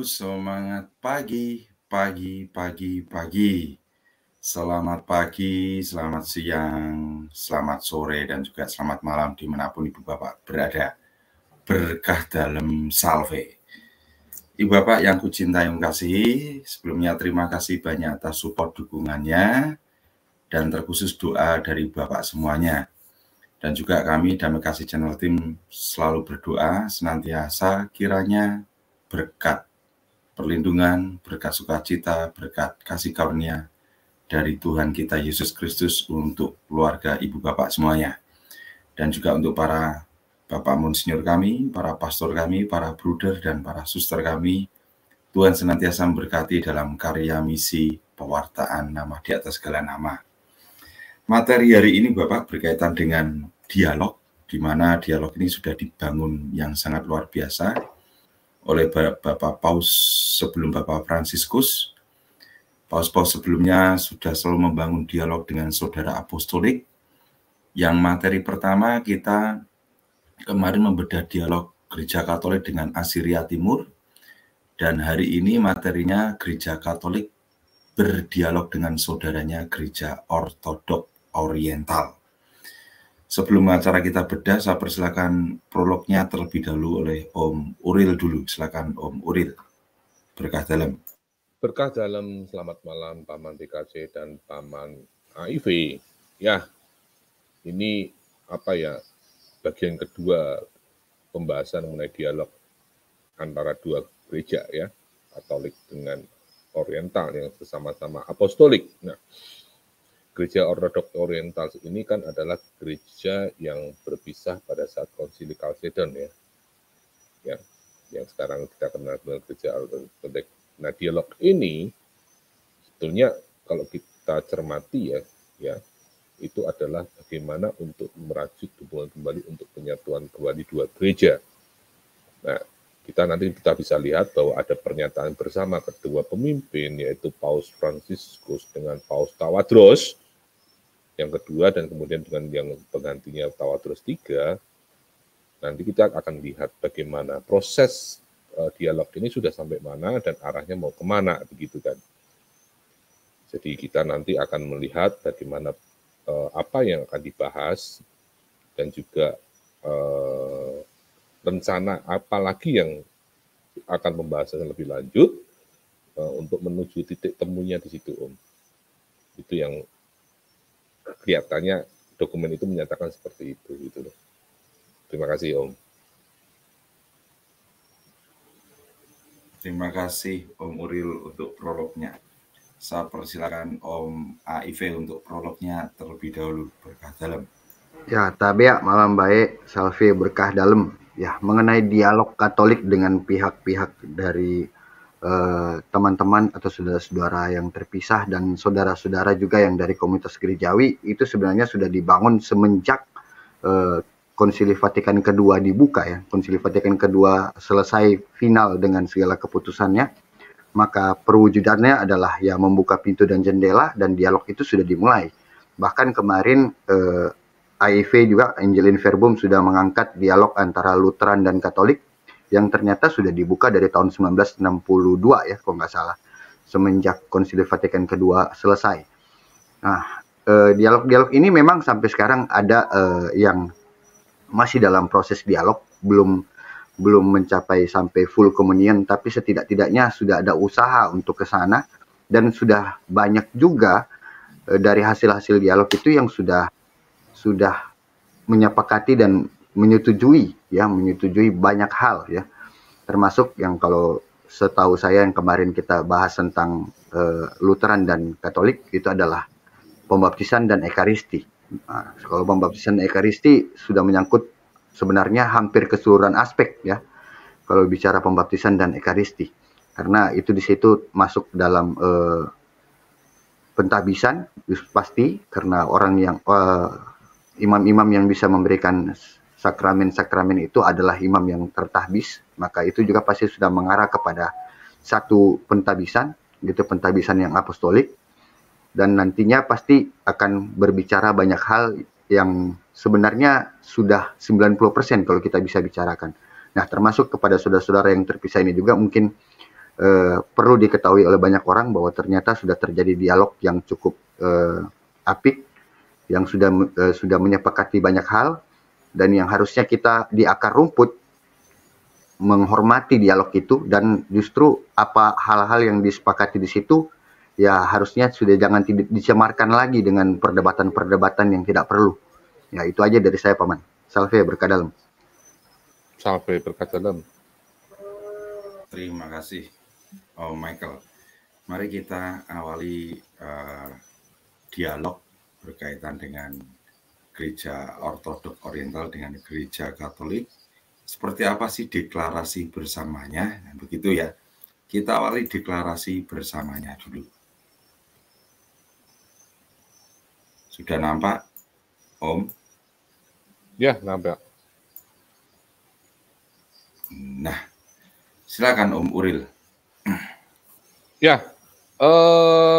Semangat pagi, pagi, pagi, pagi. Selamat pagi, selamat siang, selamat sore, dan juga selamat malam dimanapun Ibu Bapak berada. Berkah dalam salve. Ibu Bapak yang kucintai yang kasihi, sebelumnya terima kasih banyak atas support dukungannya, dan terkhusus doa dari Bapak semuanya. Dan juga kami Damai Kasih Channel Team selalu berdoa senantiasa kiranya berkat perlindungan, berkat sukacita, berkat kasih karunia dari Tuhan kita Yesus Kristus untuk keluarga ibu bapak semuanya. Dan juga untuk para bapak monsinyur kami, para pastor kami, para bruder dan para suster kami, Tuhan senantiasa memberkati dalam karya misi pewartaan nama di atas segala nama. Materi hari ini Bapak berkaitan dengan dialog, di mana dialog ini sudah dibangun yang sangat luar biasa oleh Bapak Paus sebelum Bapak Fransiskus. Paus-paus sebelumnya sudah selalu membangun dialog dengan saudara apostolik. Yang materi pertama kita kemarin membedah dialog Gereja Katolik dengan Asiria Timur. Dan hari ini materinya Gereja Katolik berdialog dengan saudaranya Gereja Ortodok Oriental. Sebelum acara kita bedah, saya persilakan prolognya terlebih dahulu oleh Om Uril dulu. Silakan Om Uril. Berkah dalam. Berkah dalam, selamat malam Paman TKC dan Paman AIV. Ya, ini bagian kedua pembahasan mengenai dialog antara dua gereja ya, Katolik dengan Oriental yang bersama-sama apostolik. Nah, Gereja Ortodok Oriental ini kan adalah gereja yang berpisah pada saat Konsili Chalcedon ya, yang sekarang kita kenal dengan Gereja Ortodok. Nah, dialog ini sebetulnya kalau kita cermati ya itu adalah bagaimana untuk merajut hubungan kembali untuk penyatuan kembali dua gereja. Nah, kita bisa lihat bahwa ada pernyataan bersama kedua pemimpin, yaitu Paus Fransiskus dengan Paus Tawadros yang kedua, dan kemudian dengan yang penggantinya Tawadros III. Nanti kita akan lihat bagaimana proses dialog ini sudah sampai mana dan arahnya mau kemana, begitu kan. Jadi kita nanti akan melihat bagaimana apa yang akan dibahas dan juga rencana apa lagi yang akan pembahasan lebih lanjut untuk menuju titik temunya di situ, Om. Itu yang kelihatannya dokumen itu menyatakan seperti itu, gitu loh. Terima kasih, Om. Terima kasih Om Uril untuk prolognya. Saya persilakan Om AIV untuk prolognya terlebih dahulu. Berkah dalam. Ya, tabea malam baik, salve berkah dalam. Ya, mengenai dialog Katolik dengan pihak-pihak dari teman-teman atau saudara-saudara yang terpisah dan saudara-saudara juga yang dari komunitas gerejawi, itu sebenarnya sudah dibangun semenjak Konsili Vatikan kedua dibuka ya. Konsili Vatikan kedua selesai final dengan segala keputusannya, maka perwujudannya adalah ya membuka pintu dan jendela, dan dialog itu sudah dimulai. Bahkan kemarin AIV juga, Angelin Verbum, sudah mengangkat dialog antara Lutheran dan Katolik yang ternyata sudah dibuka dari tahun 1962 ya, kalau nggak salah, semenjak Konsili Vatikan kedua selesai. Nah, dialog-dialog ini memang sampai sekarang ada yang masih dalam proses dialog, belum mencapai sampai full communion, tapi setidak-tidaknya sudah ada usaha untuk ke sana, dan sudah banyak juga dari hasil-hasil dialog itu yang sudah menyepakati dan menyetujui banyak hal ya, termasuk yang kalau setahu saya yang kemarin kita bahas tentang Lutheran dan Katolik itu adalah pembaptisan dan ekaristi. Nah, kalau pembaptisan dan ekaristi sudah menyangkut sebenarnya hampir keseluruhan aspek ya, kalau bicara pembaptisan dan ekaristi, karena itu di situ masuk dalam pentahbisan pasti, karena orang yang imam-imam yang bisa memberikan sakramen-sakramen itu adalah imam yang tertahbis, maka itu juga pasti sudah mengarah kepada satu pentahbisan, gitu, pentahbisan yang apostolik, dan nantinya pasti akan berbicara banyak hal yang sebenarnya sudah 90% kalau kita bisa bicarakan. Nah, termasuk kepada saudara-saudara yang terpisah ini juga mungkin perlu diketahui oleh banyak orang bahwa ternyata sudah terjadi dialog yang cukup apik, yang sudah menyepakati banyak hal, dan yang harusnya kita di akar rumput menghormati dialog itu, dan justru apa hal-hal yang disepakati di situ ya harusnya sudah jangan dicemarkan lagi dengan perdebatan-perdebatan yang tidak perlu. Ya itu aja dari saya, Paman. Salve, berkah dalam. Salve, berkah dalam. Terima kasih, Om Michael. Mari kita awali dialog berkaitan dengan Gereja Ortodok Oriental dengan Gereja Katolik. Seperti apa sih deklarasi bersamanya? Nah, begitu ya. Kita awali deklarasi bersamanya dulu. Sudah nampak, Om? Ya, nampak. Nah, silakan Om Uril. Ya,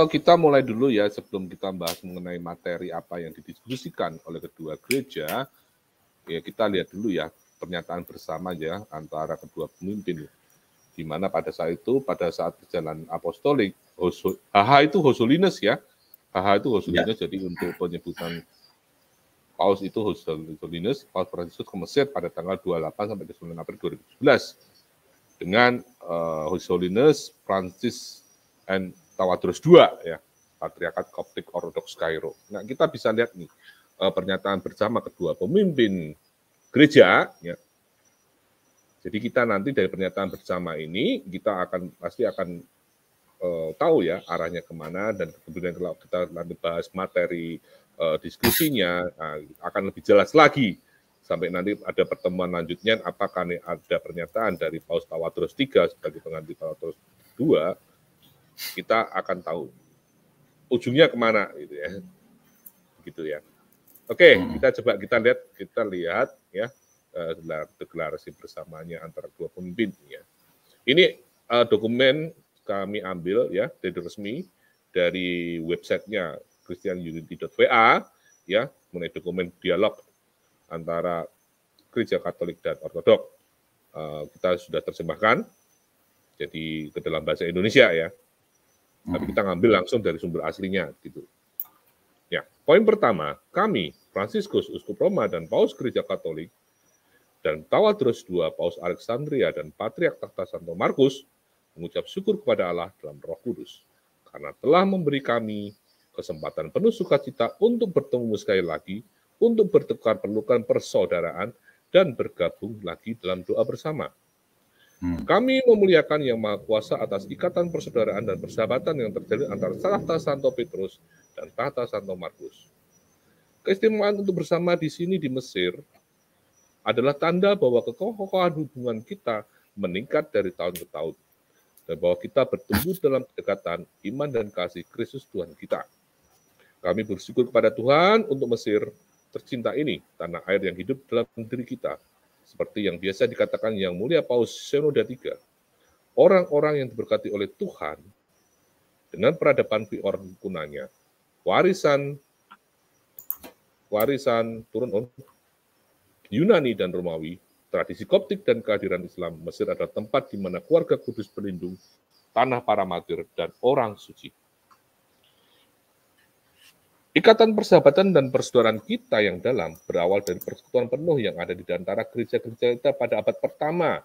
kita mulai dulu ya sebelum kita bahas mengenai materi apa yang didiskusikan oleh kedua gereja. Ya, kita lihat dulu ya pernyataan bersama ya antara kedua pemimpin, di mana pada saat perjalanan apostolik, HH itu Hosolines ya, HH itu Hosolines, jadi untuk penyebutan Paus itu Hosolines, Paus Franciscus ke Mesir pada tanggal 28 sampai 9 April 2017 dengan Hosolines Francis and Tawadros II ya, Patriarkat Koptik Ortodoks Kairo. Nah, kita bisa lihat nih pernyataan bersama kedua pemimpin gereja ya. Jadi kita nanti dari pernyataan bersama ini kita pasti akan tahu ya arahnya kemana, dan kemudian kalau kita nanti bahas materi diskusinya akan lebih jelas lagi sampai nanti ada pertemuan lanjutnya apakah ada pernyataan dari Paus Tawadros III sebagai pengganti Tawadros II, kita akan tahu ujungnya kemana gitu ya, gitu ya. Oke, kita lihat ya deklarasi bersamanya antara dua pemimpin ya. Ini dokumen kami ambil ya dari resmi dari websitenya christianunity.va ya, mengenai dokumen dialog antara Gereja Katolik dan Ortodok. Kita sudah terjemahkan jadi ke dalam bahasa Indonesia ya. Tapi kita ngambil langsung dari sumber aslinya gitu. Ya, poin pertama, kami Fransiskus Uskup Roma dan Paus Gereja Katolik dan Tawadros II Paus Alexandria dan Patriark Takhta Santo Markus mengucap syukur kepada Allah dalam Roh Kudus karena telah memberi kami kesempatan penuh sukacita untuk bertemu sekali lagi, untuk bertukar pelukan persaudaraan dan bergabung lagi dalam doa bersama. Kami memuliakan Yang Maha Kuasa atas ikatan persaudaraan dan persahabatan yang terjadi antara Takhta Santo Petrus dan Takhta Santo Markus. Keistimewaan untuk bersama di sini di Mesir adalah tanda bahwa kekokohan hubungan kita meningkat dari tahun ke tahun, dan bahwa kita bertumbuh dalam kedekatan iman dan kasih Kristus Tuhan kita. Kami bersyukur kepada Tuhan untuk Mesir tercinta ini, tanah air yang hidup dalam diri kita, seperti yang biasa dikatakan Yang Mulia Paus Syenoda III, orang-orang yang diberkati oleh Tuhan dengan peradaban kunanya, warisan turun Yunani dan Romawi, tradisi Koptik dan kehadiran Islam. Mesir adalah tempat di mana keluarga kudus berlindung, tanah para martir dan orang suci. Ikatan persahabatan dan persaudaraan kita yang dalam berawal dari persekutuan penuh yang ada di antara gereja-gereja kita pada abad pertama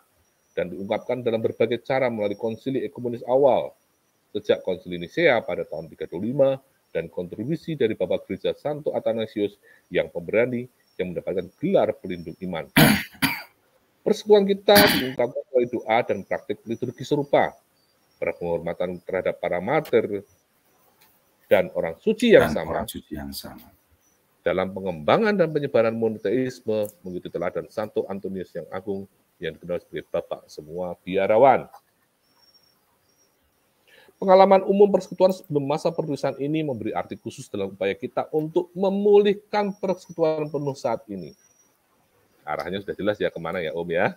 dan diungkapkan dalam berbagai cara melalui konsili ekumenis awal sejak konsili Nisea pada tahun 325 dan kontribusi dari Bapak Gereja Santo Athanasius yang pemberani yang mendapatkan gelar pelindung iman. Persekutuan kita diungkapkan melalui doa dan praktik liturgi serupa, penghormatan terhadap para martir dan orang suci yang sama, dalam pengembangan dan penyebaran monoteisme mengikuti teladan Santo Antonius yang Agung yang dikenal sebagai Bapak semua biarawan. Pengalaman umum persekutuan sebelum masa penulisan ini memberi arti khusus dalam upaya kita untuk memulihkan persekutuan penuh saat ini. Arahnya sudah jelas ya kemana ya Om ya.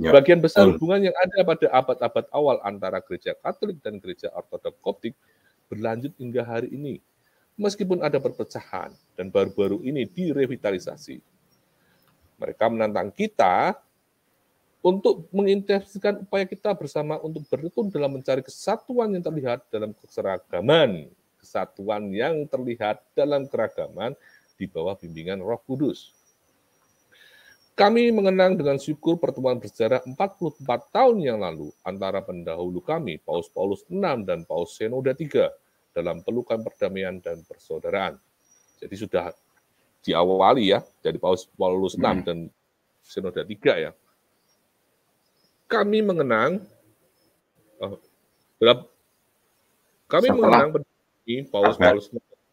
Bagian besar hubungan yang ada pada abad-abad awal antara gereja Katolik dan gereja Ortodok Koptik berlanjut hingga hari ini, meskipun ada perpecahan dan baru-baru ini direvitalisasi. Mereka menantang kita untuk mengintensifkan upaya kita bersama untuk bertekun dalam mencari kesatuan yang terlihat dalam keseragaman, kesatuan yang terlihat dalam keragaman di bawah bimbingan Roh Kudus. Kami mengenang dengan syukur pertemuan bersejarah 44 tahun yang lalu antara pendahulu kami, Paus Paulus VI dan Paus Syenoda III, dalam pelukan perdamaian dan persaudaraan. Jadi sudah diawali ya, dari Paus Paulus VI dan Syenoda III ya. Kami mengenang Paus Paulus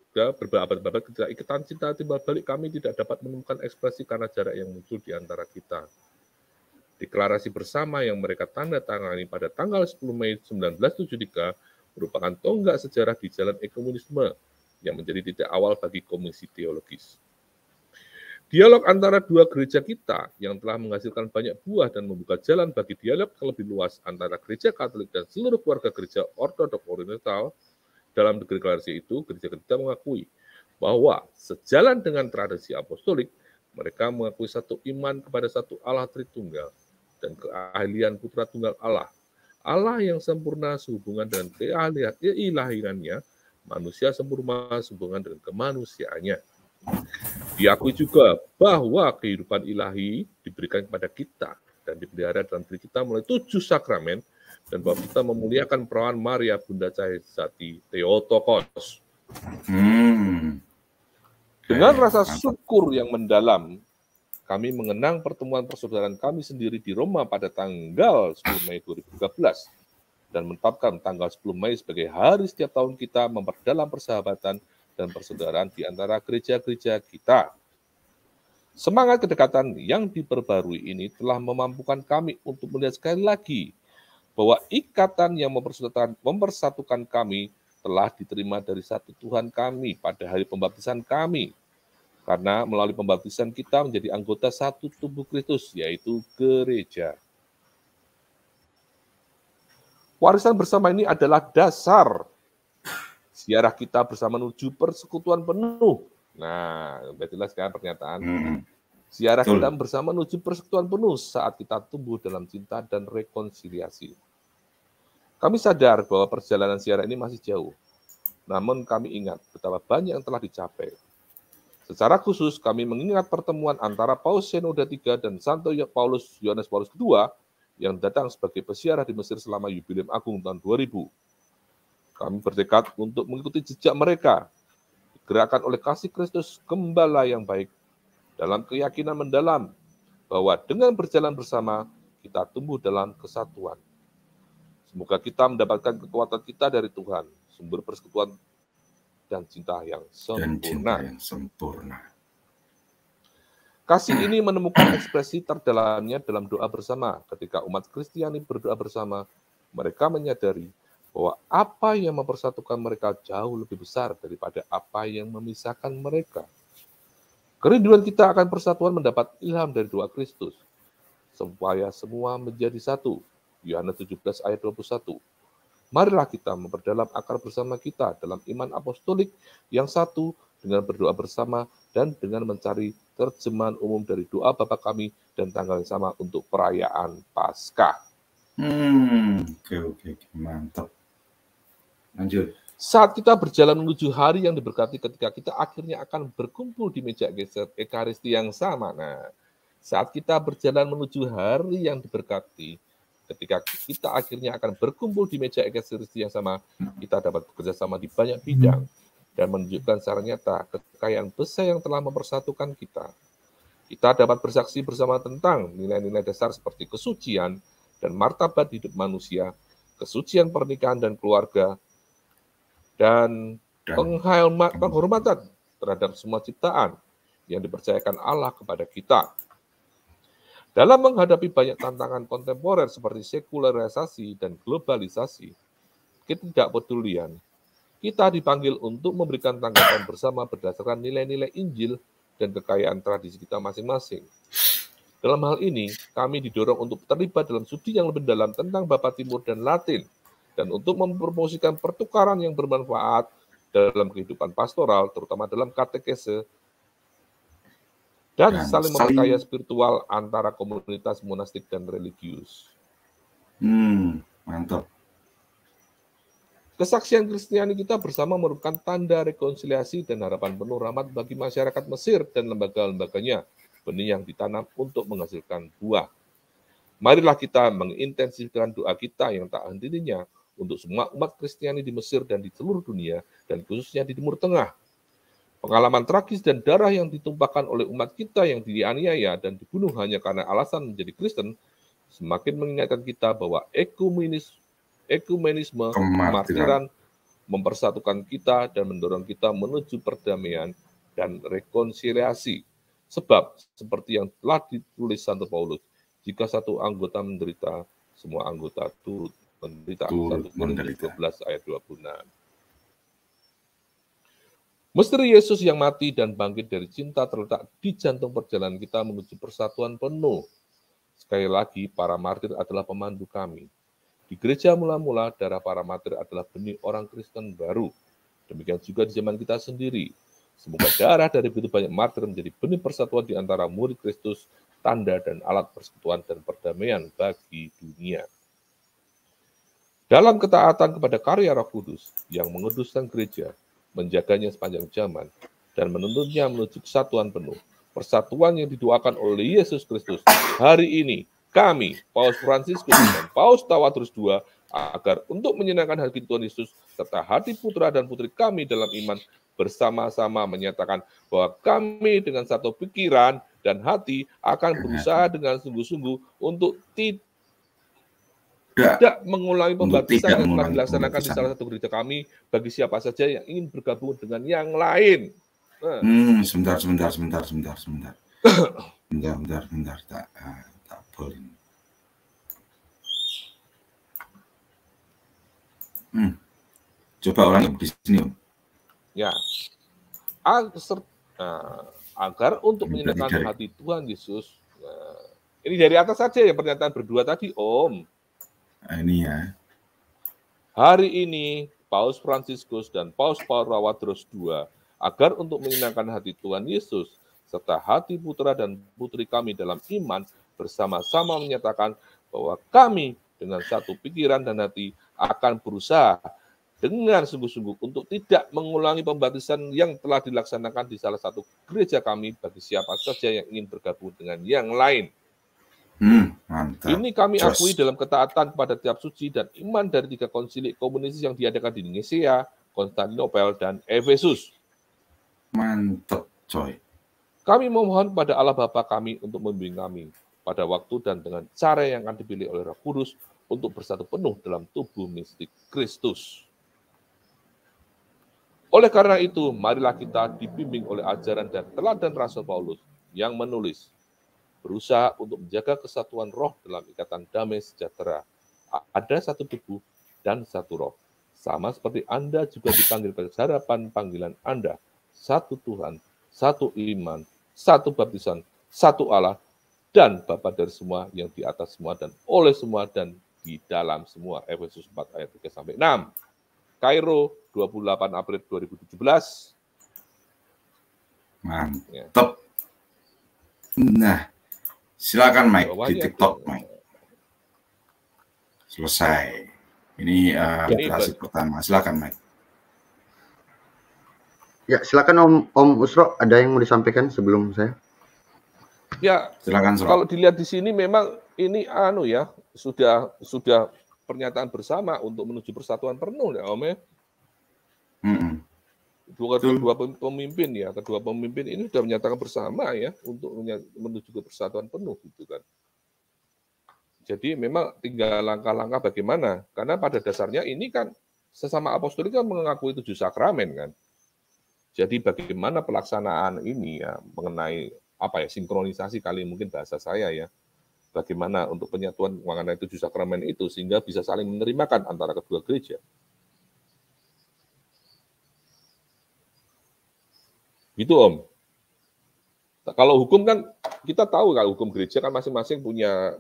juga berabad-abad ketika ikatan cinta timbal balik kami tidak dapat menemukan ekspresi karena jarak yang muncul di antara kita. Deklarasi bersama yang mereka tanda tangani pada tanggal 10 Mei 1973 merupakan tonggak sejarah di jalan ekumenisme yang menjadi titik awal bagi komisi teologis. Dialog antara dua gereja kita yang telah menghasilkan banyak buah dan membuka jalan bagi dialog yang lebih luas antara gereja Katolik dan seluruh keluarga gereja Ortodok Oriental. Dalam deklarasi itu, gereja kita mengakui bahwa sejalan dengan tradisi apostolik, mereka mengakui satu iman kepada satu Allah Tritunggal dan keahlian Putra Tunggal Allah. Allah yang sempurna sehubungan dengan keilahiannya, manusia sempurna sehubungan dengan kemanusiaannya. Diakui juga bahwa kehidupan ilahi diberikan kepada kita dan dipelihara dalam diri kita melalui 7 sakramen dan bahwa kita memuliakan perawan Maria Bunda Cahaya Sejati Theotokos. Dengan rasa syukur yang mendalam, kami mengenang pertemuan persaudaraan kami sendiri di Roma pada tanggal 10 Mei 2013 dan menetapkan tanggal 10 Mei sebagai hari setiap tahun kita memperdalam persahabatan dan persaudaraan di antara gereja-gereja kita. Semangat kedekatan yang diperbarui ini telah memampukan kami untuk melihat sekali lagi bahwa ikatan yang mempersatukan kami telah diterima dari satu Tuhan kami pada hari pembaptisan kami. Karena melalui pembaptisan kita menjadi anggota satu tubuh Kristus, yaitu gereja. Warisan bersama ini adalah dasar ziarah kita bersama menuju persekutuan penuh. Nah, jelas kan pernyataan. Ziarah kita bersama menuju persekutuan penuh saat kita tumbuh dalam cinta dan rekonsiliasi. Kami sadar bahwa perjalanan ziarah ini masih jauh. Namun kami ingat betapa banyak yang telah dicapai. Secara khusus, kami mengingat pertemuan antara Paus Syenoda III dan Santo Yohanes Paulus II yang datang sebagai peziarah di Mesir selama Yubileum Agung tahun 2000. Kami bertekad untuk mengikuti jejak mereka, digerakkan oleh kasih Kristus Gembala yang baik, dalam keyakinan mendalam bahwa dengan berjalan bersama, kita tumbuh dalam kesatuan. Semoga kita mendapatkan kekuatan kita dari Tuhan, sumber persekutuan dan cinta yang sempurna. Kasih ini menemukan ekspresi terdalamnya dalam doa bersama. Ketika umat Kristiani berdoa bersama, mereka menyadari bahwa apa yang mempersatukan mereka jauh lebih besar daripada apa yang memisahkan mereka. Kerinduan kita akan persatuan mendapat ilham dari doa Kristus, supaya semua menjadi satu. Yohanes 17 ayat 21. Marilah kita memperdalam akar bersama kita dalam iman apostolik yang satu dengan berdoa bersama dan dengan mencari terjemahan umum dari doa Bapa kami dan tanggal yang sama untuk perayaan Paskah. Oke, mantap. Lanjut. Saat kita berjalan menuju hari yang diberkati ketika kita akhirnya akan berkumpul di meja Ekaristi yang sama. Nah, saat kita berjalan menuju hari yang diberkati, ketika kita akhirnya akan berkumpul di meja Ekaristi yang sama, kita dapat bekerja sama di banyak bidang dan menunjukkan secara nyata kekayaan besar yang telah mempersatukan kita. Kita dapat bersaksi bersama tentang nilai-nilai dasar seperti kesucian dan martabat hidup manusia, kesucian pernikahan dan keluarga, dan penghormatan terhadap semua ciptaan yang dipercayakan Allah kepada kita. Dalam menghadapi banyak tantangan kontemporer seperti sekularisasi dan globalisasi, ketidakpedulian, kita dipanggil untuk memberikan tanggapan bersama berdasarkan nilai-nilai Injil dan kekayaan tradisi kita masing-masing. Dalam hal ini, kami didorong untuk terlibat dalam studi yang lebih dalam tentang Bapa Timur dan Latin, dan untuk mempromosikan pertukaran yang bermanfaat dalam kehidupan pastoral, terutama dalam katekese, dan saling memperkaya spiritual antara komunitas monastik dan religius. Mantap. Kesaksian Kristiani kita bersama merupakan tanda rekonsiliasi dan harapan penuh rahmat bagi masyarakat Mesir dan lembaga-lembaganya, benih yang ditanam untuk menghasilkan buah. Marilah kita mengintensifkan doa kita yang tak henti-hentinya untuk semua umat Kristiani di Mesir dan di seluruh dunia, dan khususnya di Timur Tengah. Pengalaman tragis dan darah yang ditumpahkan oleh umat kita yang dianiaya dan dibunuh hanya karena alasan menjadi Kristen, semakin mengingatkan kita bahwa ekumenisme, kemartiran mempersatukan kita dan mendorong kita menuju perdamaian dan rekonsiliasi. Sebab, seperti yang telah ditulis Santo Paulus, jika satu anggota menderita, semua anggota turut menderita. 1 Korintus 12 ayat 26. Misteri Yesus yang mati dan bangkit dari cinta terletak di jantung perjalanan kita menuju persatuan penuh. Sekali lagi, para martir adalah pemandu kami. Di gereja mula-mula, darah para martir adalah benih orang Kristen baru. Demikian juga di zaman kita sendiri. Semoga darah dari begitu banyak martir menjadi benih persatuan di antara murid Kristus, tanda dan alat persekutuan dan perdamaian bagi dunia. Dalam ketaatan kepada karya Roh Kudus yang menguduskan gereja, menjaganya sepanjang zaman, dan menuntunnya menuju kesatuan penuh, persatuan yang didoakan oleh Yesus Kristus, hari ini kami, Paus Fransiskus dan Paus Tawadros II, agar untuk menyenangkan hati Tuhan Yesus serta hati putra dan putri kami dalam iman, bersama-sama menyatakan bahwa kami dengan satu pikiran dan hati akan berusaha dengan sungguh-sungguh untuk tidak mengulangi pembaptisan yang telah dilaksanakan di salah satu gereja kami bagi siapa saja yang ingin bergabung dengan yang lain. Sebentar. Bentar. Tak boleh. Coba ulangi di sini, Om. Ya. Agar untuk menyenangkan hati Tuhan Yesus. Ini dari atas saja ya pernyataan berdua tadi, Om. Ini ya. Hari ini Paus Fransiskus dan Paus Tawadros II agar untuk menyenangkan hati Tuhan Yesus serta hati putra dan putri kami dalam iman bersama-sama menyatakan bahwa kami dengan satu pikiran dan hati akan berusaha dengan sungguh-sungguh untuk tidak mengulangi pembaptisan yang telah dilaksanakan di salah satu gereja kami bagi siapa saja yang ingin bergabung dengan yang lain. Mantap. Ini kami akui dalam ketaatan kepada tiap suci dan iman dari 3 konsili komunis yang diadakan di Nicea, Konstantinopel, dan Efesus. Mantap, coy. Kami memohon pada Allah Bapa kami untuk membimbing kami pada waktu dan dengan cara yang akan dipilih oleh Roh Kudus untuk bersatu penuh dalam tubuh mistik Kristus. Oleh karena itu, marilah kita dibimbing oleh ajaran dan teladan Rasul Paulus yang menulis, berusaha untuk menjaga kesatuan roh dalam ikatan damai sejahtera. Ada satu tubuh dan satu roh. Sama seperti Anda juga dipanggil pada harapan panggilan Anda. Satu Tuhan, satu iman, satu baptisan, satu Allah, dan Bapa dari semua, yang di atas semua, dan oleh semua, dan di dalam semua. Efesus 4 ayat 3-6. Kairo, 28 April 2017. Mantap. Nah, silakan Mike di TikTok, Mike. Selesai. Ini literasi pertama. Silakan Mike. Ya, silakan Om Usro, ada yang mau disampaikan sebelum saya? Ya, silakan. Kalau dilihat di sini memang ini sudah pernyataan bersama untuk menuju persatuan penuh ya, Om ya. Kedua pemimpin ini sudah menyatakan bersama ya untuk menuju ke persatuan penuh gitu kan. Jadi memang tinggal langkah-langkah bagaimana, karena pada dasarnya ini kan sesama apostolik kan mengakui 7 sakramen kan. Jadi bagaimana pelaksanaan ini ya mengenai sinkronisasi kali mungkin bahasa saya ya. Bagaimana untuk penyatuan mengenai 7 sakramen itu sehingga bisa saling menerimakan antara kedua gereja. Gitu Om. Kalau hukum kan kita tahu kalau hukum gereja kan masing-masing punya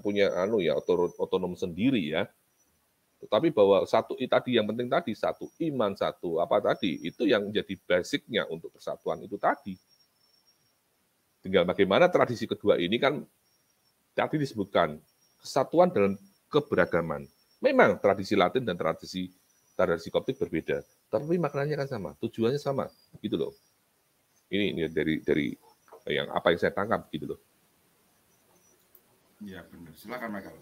otonom sendiri ya. Tetapi bahwa satu tadi yang penting tadi satu iman, satu itu yang menjadi basicnya untuk persatuan itu tadi. Tinggal bagaimana tradisi kedua ini kan tadi disebutkan kesatuan dalam keberagaman. Memang tradisi Latin dan tradisi Koptik berbeda, tapi maknanya kan sama, tujuannya sama, gitu loh. Ini dari yang apa yang saya tangkap, gitu loh. Ya benar, silakan Michael.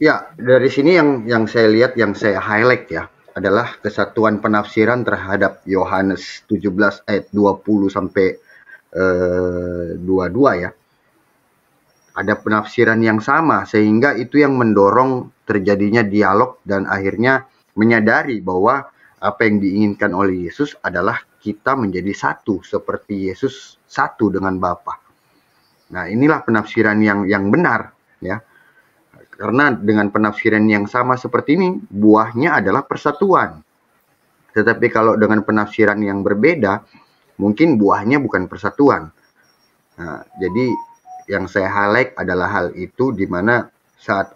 Ya, dari sini yang saya lihat, yang saya highlight ya, adalah kesatuan penafsiran terhadap Yohanes 17 ayat 20 sampai 22 ya. Ada penafsiran yang sama, sehingga itu yang mendorong terjadinya dialog dan akhirnya menyadari bahwa apa yang diinginkan oleh Yesus adalah kita menjadi satu seperti Yesus satu dengan Bapa. Nah, inilah penafsiran yang benar ya. Karena dengan penafsiran yang sama seperti ini, buahnya adalah persatuan. Tetapi kalau dengan penafsiran yang berbeda, mungkin buahnya bukan persatuan. Nah, jadi yang saya highlight adalah hal itu di mana saat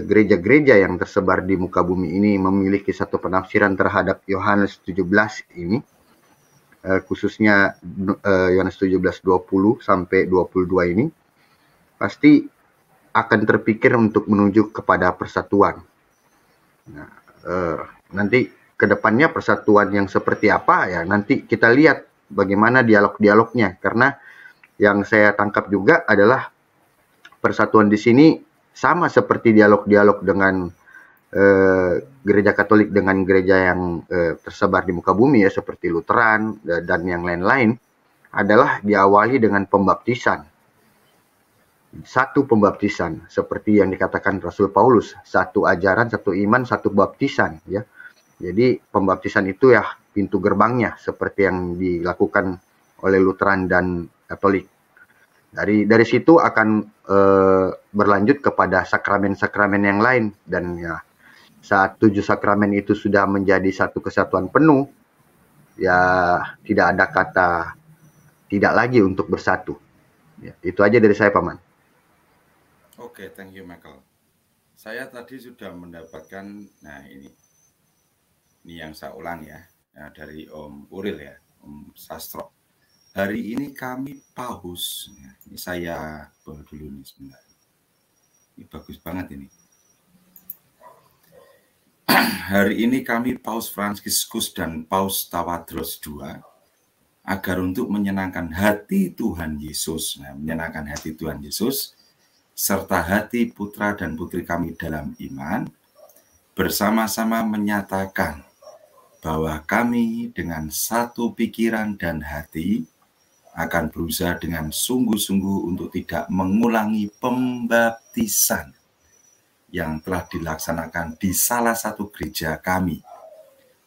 gereja-gereja yang tersebar di muka bumi ini memiliki satu penafsiran terhadap Yohanes 17 ini, khususnya Yohanes 17 20 sampai 22 ini, pasti akan terpikir untuk menuju kepada persatuan. Nah, nanti kedepannya persatuan yang seperti apa ya, nanti kita lihat bagaimana dialog-dialognya, karena yang saya tangkap juga adalah persatuan di sini sama seperti dialog-dialog dengan gereja Katolik dengan gereja yang tersebar di muka bumi ya, seperti Lutheran dan yang lain-lain, adalah diawali dengan pembaptisan. Satu pembaptisan, seperti yang dikatakan Rasul Paulus, satu ajaran, satu iman, satu baptisan ya. Jadi pembaptisan itu ya pintu gerbangnya, seperti yang dilakukan oleh Lutheran dan Katolik. Dari situ akan berlanjut kepada sakramen-sakramen yang lain, dan ya saat 7 sakramen itu sudah menjadi satu kesatuan penuh, ya tidak ada kata tidak lagi untuk bersatu. Ya, itu aja dari saya, Paman. Oke, thank you Michael. Saya tadi sudah mendapatkan, nah ini yang saya ulang ya, dari Om Uril ya, Om Sastro. Hari ini kami paus, ini saya bawa dulu nih sebentar. Ini bagus banget ini. Hari ini kami Paus Fransiskus dan Paus Tawadros II agar untuk menyenangkan hati Tuhan Yesus, menyenangkan hati Tuhan Yesus, serta hati putra dan putri kami dalam iman, bersama-sama menyatakan bahwa kami dengan satu pikiran dan hati akan berusaha dengan sungguh-sungguh untuk tidak mengulangi pembaptisan yang telah dilaksanakan di salah satu gereja kami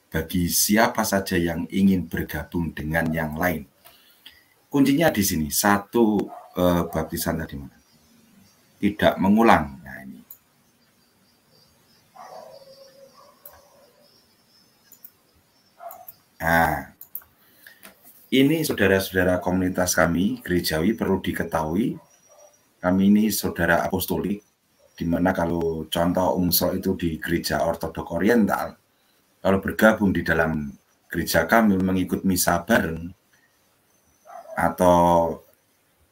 bagi siapa saja yang ingin bergabung dengan yang lain. Kuncinya di sini, satu baptisan tadi mana? Tidak mengulang. Nah, ini. Nah, ini saudara-saudara komunitas kami, gerejawi, perlu diketahui, kami ini saudara apostolik, di mana kalau contoh umsel itu di gereja ortodok oriental, kalau bergabung di dalam gereja kami mengikut misa bareng, atau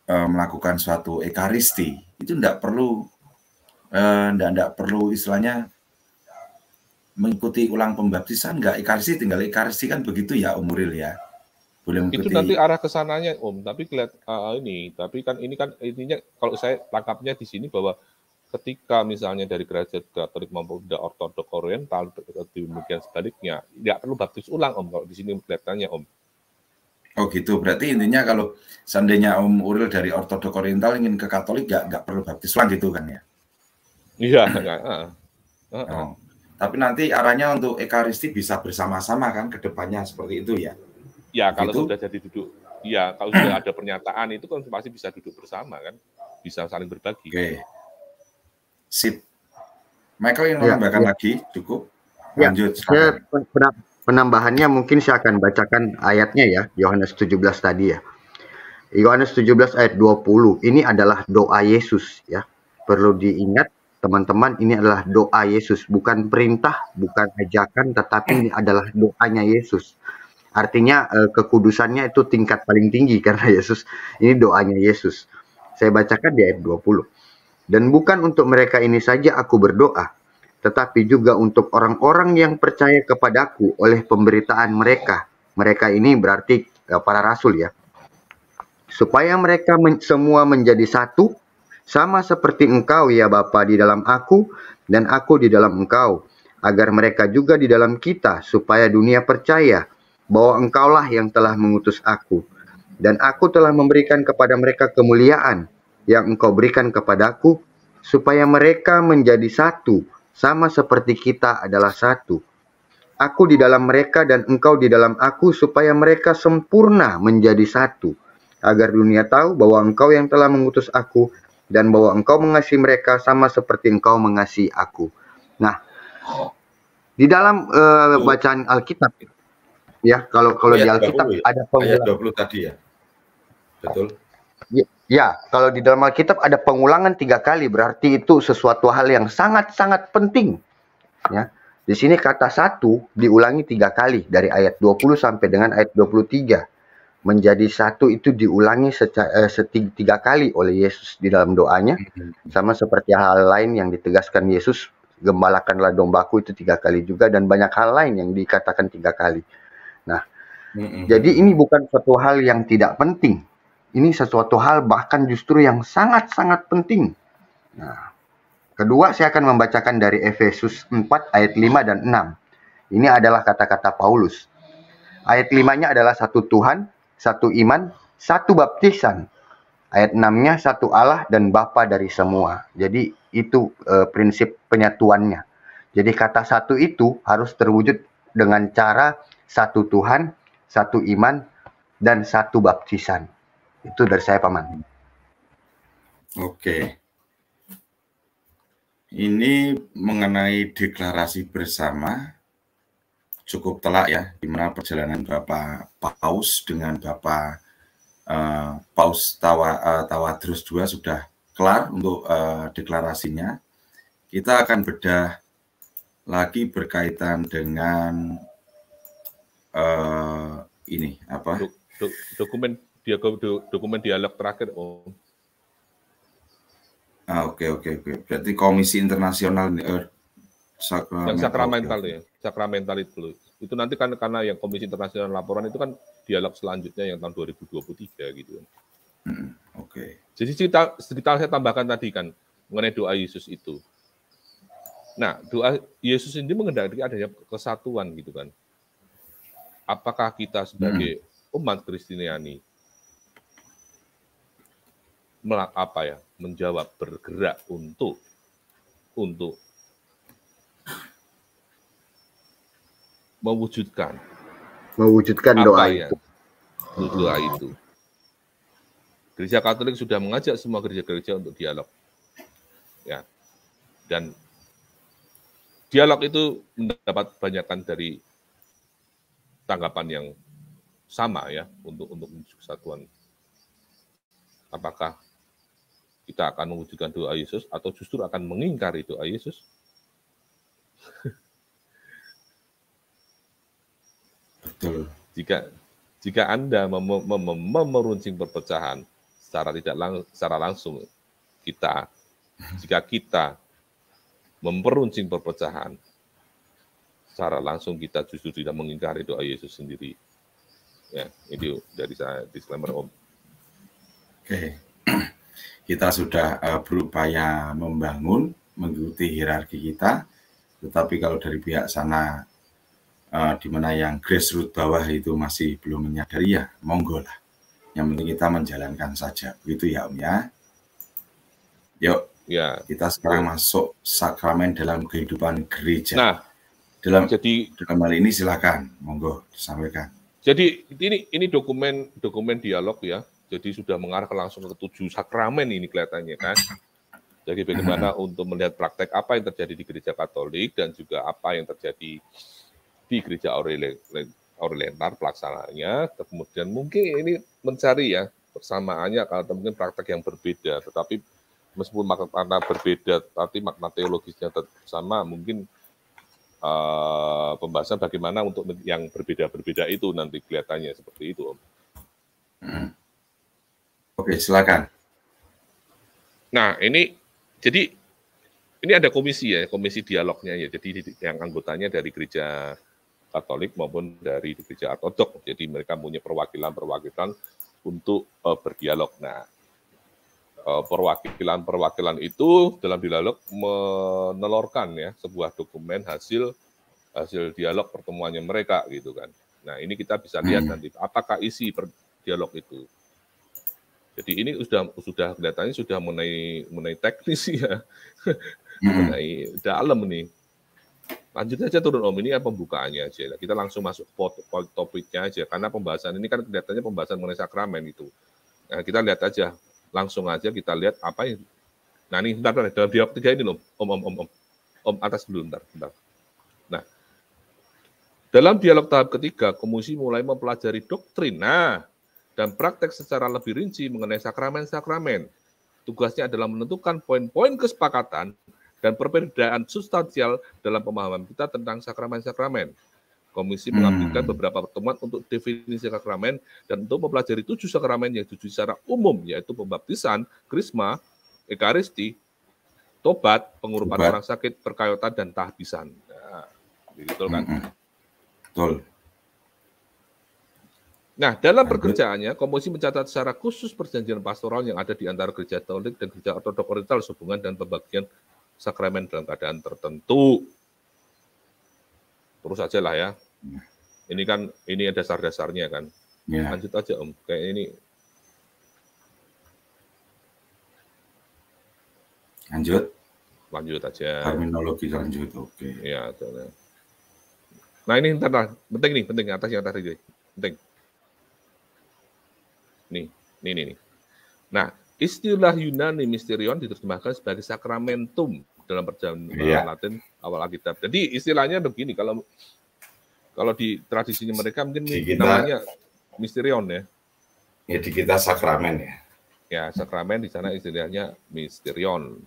melakukan suatu ekaristi, itu tidak perlu istilahnya mengikuti ulang pembaptisan, enggak ekaristi, tinggal ekaristi kan begitu ya Om Uril ya. Boleh mengikuti. Itu nanti arah ke sananya Om, tapi tapi kan ini kan intinya kalau saya tangkapnya di sini bahwa ketika misalnya dari gereja Katolik maupun ortodok oriental, demikian sebaliknya, tidak perlu baptis ulang Om, kalau di sini kelihatannya Om. Oh gitu, berarti intinya kalau seandainya Om Uril dari ortodok oriental ingin ke Katolik, nggak perlu baptis ulang gitu kan ya? Iya. Oh. Tapi nanti arahnya untuk ekaristi bisa bersama-sama kan ke depannya seperti itu ya? Ya, kalau sudah jadi duduk, ya kalau sudah ada pernyataan itu kan pasti bisa duduk bersama kan, bisa saling berbagi. Oke, sip. Michael ingin menambahkan lagi, cukup. Lanjut. Penambahannya mungkin saya akan bacakan ayatnya ya, Yohanes 17 tadi ya. Yohanes 17 ayat 20, ini adalah doa Yesus ya. Perlu diingat teman-teman, ini adalah doa Yesus, bukan perintah, bukan ajakan, tetapi ini adalah doanya Yesus. Artinya kekudusannya itu tingkat paling tinggi karena Yesus, ini doanya Yesus. Saya bacakan di ayat 20. Dan bukan untuk mereka ini saja aku berdoa, tetapi juga untuk orang-orang yang percaya kepadaku oleh pemberitaan mereka. Mereka ini berarti para rasul ya. Supaya mereka semua menjadi satu, sama seperti engkau ya Bapa di dalam aku, dan aku di dalam engkau, agar mereka juga di dalam kita, supaya dunia percaya bahwa engkaulah yang telah mengutus aku. Dan aku telah memberikan kepada mereka kemuliaan yang engkau berikan kepadaku, supaya mereka menjadi satu, sama seperti kita adalah satu. Aku di dalam mereka dan engkau di dalam aku, supaya mereka sempurna menjadi satu, agar dunia tahu bahwa engkau yang telah mengutus aku, dan bahwa engkau mengasihi mereka sama seperti engkau mengasihi aku. Nah, di dalam bacaan Alkitab, ya, kalau di Alkitab ada ayat 20 tadi ya, betul? Ya, kalau di dalam Alkitab ada pengulangan 3 kali, berarti itu sesuatu hal yang sangat-sangat penting. Ya, di sini kata satu diulangi 3 kali dari ayat 20 sampai dengan ayat 23. Menjadi satu itu diulangi 3 kali oleh Yesus di dalam doanya, sama seperti hal lain yang ditegaskan Yesus, gembalakanlah dombaku, itu 3 kali juga, dan banyak hal lain yang dikatakan 3 kali. Nah, jadi ini bukan suatu hal yang tidak penting. Ini sesuatu hal bahkan justru yang sangat-sangat penting. Nah, kedua saya akan membacakan dari Efesus 4 ayat 5 dan 6. Ini adalah kata-kata Paulus. Ayat 5-nya adalah satu Tuhan, satu iman, satu baptisan. Ayat 6-nya satu Allah dan Bapa dari semua. Jadi itu prinsip penyatuannya. Jadi kata satu itu harus terwujud dengan cara satu Tuhan, satu iman, dan satu baptisan. Itu dari saya, Paman. Oke. Ini mengenai deklarasi bersama cukup telak ya, di mana perjalanan Bapak Paus dengan Bapak Paus Tawadros II sudah kelar untuk deklarasinya. Kita akan bedah lagi berkaitan dengan ini apa? Dokumen dialog terakhir, Om. Oke. Berarti Komisi Internasional yang sakramental ya, sakramental itu nanti kan karena yang Komisi Internasional laporan itu kan dialog selanjutnya yang tahun 2023 gitu. Oke. Jadi cerita saya tambahkan tadi kan mengenai doa Yesus itu. Nah, doa Yesus ini mengendaki adanya kesatuan gitu kan. Apakah kita sebagai umat Kristiani menjawab, bergerak untuk mewujudkan doa itu. Doa itu. Gereja Katolik sudah mengajak semua gereja-gereja untuk dialog. Ya. Dan dialog itu mendapat banyakan dari tanggapan yang sama ya untuk menuju kesatuan. Apakah kita akan mewujudkan doa Yesus atau justru akan mengingkari doa Yesus? Betul. Jika Anda memeruncing perpecahan secara langsung, jika kita memperuncing perpecahan secara langsung, kita justru tidak mengingkari doa Yesus sendiri. Ya, itu dari saya disclaimer, Om. Oke. Kita sudah berupaya mengikuti hierarki kita, tetapi kalau dari pihak sana di mana yang grassroots bawah itu masih belum menyadari, ya monggo lah. Yang penting kita menjalankan saja, begitu ya Om ya. Yuk, ya, kita sekarang masuk sakramen dalam kehidupan gereja. Nah, dalam hal ini silakan, monggo disampaikan. Jadi ini dokumen dialog ya. Jadi sudah mengarah langsung ke 7 sakramen ini kelihatannya kan. Jadi bagaimana untuk melihat praktek apa yang terjadi di gereja Katolik dan juga apa yang terjadi di gereja Aurelianar pelaksanaannya. Kemudian mungkin ini mencari ya persamaannya kalau mungkin praktek yang berbeda. Tetapi meskipun makna berbeda, tapi makna teologisnya tetap sama. Mungkin pembahasan bagaimana untuk yang berbeda-berbeda itu nanti kelihatannya seperti itu, Om. Oke, silakan. Nah, ini ada komisi ya, komisi dialognya ya. Jadi yang anggotanya dari gereja Katolik maupun dari gereja Ortodoks. Jadi mereka punya perwakilan-perwakilan untuk berdialog. Nah, perwakilan itu dalam dialog menelurkan ya sebuah dokumen hasil dialog pertemuannya mereka gitu kan. Nah, ini kita bisa lihat nanti apakah isi dialog itu. Jadi ini sudah kelihatannya sudah mengenai teknis ya, mengenai dalam nih. Lanjut aja turun Om, ini kan pembukaannya aja. Kita langsung masuk topiknya aja, karena pembahasan ini kan kelihatannya pembahasan mengenai sakramen itu. Nah, kita lihat aja, langsung aja kita lihat apa yang. Nah ini, bentar, dalam dialog 3 ini loh, Om atas dulu, bentar. Nah, dalam dialog tahap ketiga, komisi mulai mempelajari doktrin, dan praktek secara lebih rinci mengenai sakramen-sakramen. Tugasnya adalah menentukan poin-poin kesepakatan dan perbedaan substansial dalam pemahaman kita tentang sakramen-sakramen. Komisi mengambilkan beberapa pertemuan untuk definisi sakramen dan untuk mempelajari 7 sakramen yang diuji secara umum, yaitu pembaptisan, krisma, ekaristi, tobat, pengurapan orang sakit, perkayotan, dan tahbisan. Nah, betul kan? Betul. Nah, dalam pekerjaannya, komisi mencatat secara khusus perjanjian pastoral yang ada di antara gereja Katolik dan gereja Ortodoks Oriental sehubungan dan pembagian sakramen dalam keadaan tertentu. Terus aja lah ya. Ini kan, ini dasar-dasarnya kan. Ya. Lanjut aja Om, kayak ini. Lanjut aja. Terminologi lanjut, oke. Ya, nah ini ntar lah, penting atasnya tadi, penting. Nih. Nah, istilah Yunani misterion diterjemahkan sebagai sakramentum dalam perjalanan Latin awal Alkitab. Jadi istilahnya begini, kalau di tradisinya mereka mungkin namanya misterion ya. Ya di kita sakramen ya. Ya, sakramen di sana istilahnya misterion.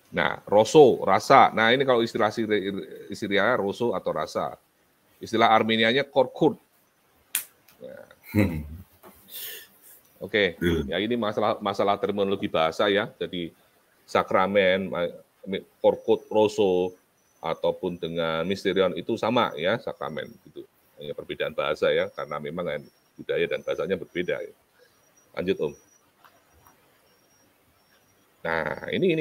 Nah, roso, rasa. Nah, ini kalau istilahnya roso atau rasa. Istilah Armenianya korkut. Ya. Oke, ya ini masalah terminologi bahasa ya. Jadi sakramen, korkut, roso, ataupun dengan misterion itu sama ya, sakramen gitu. Hanya perbedaan bahasa ya, karena memang budaya dan bahasanya berbeda. Ya. Lanjut Om. Nah, ini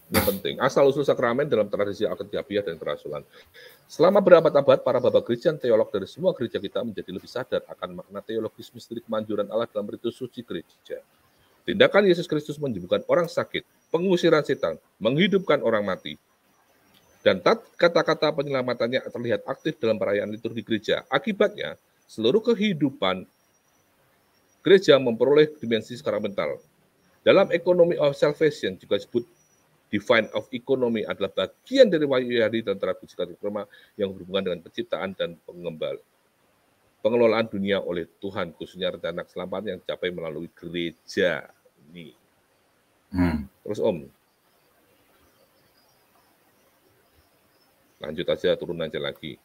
penting. Asal-usul sakramen dalam tradisi Alkitabiah dan kerasulan. Selama berabad-abad, para bapak gereja dan teolog dari semua gereja kita menjadi lebih sadar akan makna teologis misteri kemanjuran Allah dalam ritus suci gereja. Tindakan Yesus Kristus menyembuhkan orang sakit, pengusiran setan, menghidupkan orang mati. Dan kata-kata penyelamatannya terlihat aktif dalam perayaan liturgi gereja. Akibatnya, seluruh kehidupan gereja memperoleh dimensi sakramental. Dalam ekonomi of salvation juga disebut divine of economy adalah bagian dari wahyu Yahudi dan tradisi Katolik Roma yang berhubungan dengan penciptaan dan pengelolaan dunia oleh Tuhan, khususnya rencana keselamatan yang dicapai melalui gereja. Ini. Terus Om. Lanjut aja, turun aja lagi.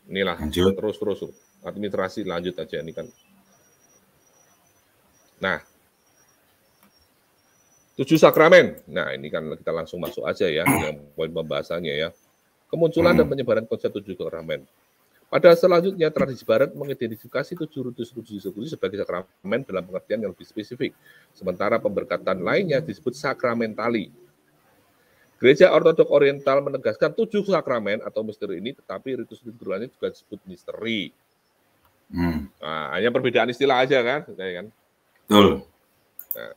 Inilah, terus. Administrasi lanjut aja, ini kan. Nah, 7 sakramen. Nah, ini kan kita langsung masuk aja ya, yang poin pembahasannya ya. Kemunculan dan penyebaran konsep 7 sakramen. Pada selanjutnya, tradisi Barat mengidentifikasi 7 ritus sebagai sakramen dalam pengertian yang lebih spesifik. Sementara pemberkatan lainnya disebut sakramentali. Gereja Ortodoks Oriental menegaskan 7 sakramen atau misteri ini, tetapi ritus lainnya juga disebut misteri. Nah, hanya perbedaan istilah aja kan? Betul. Nah,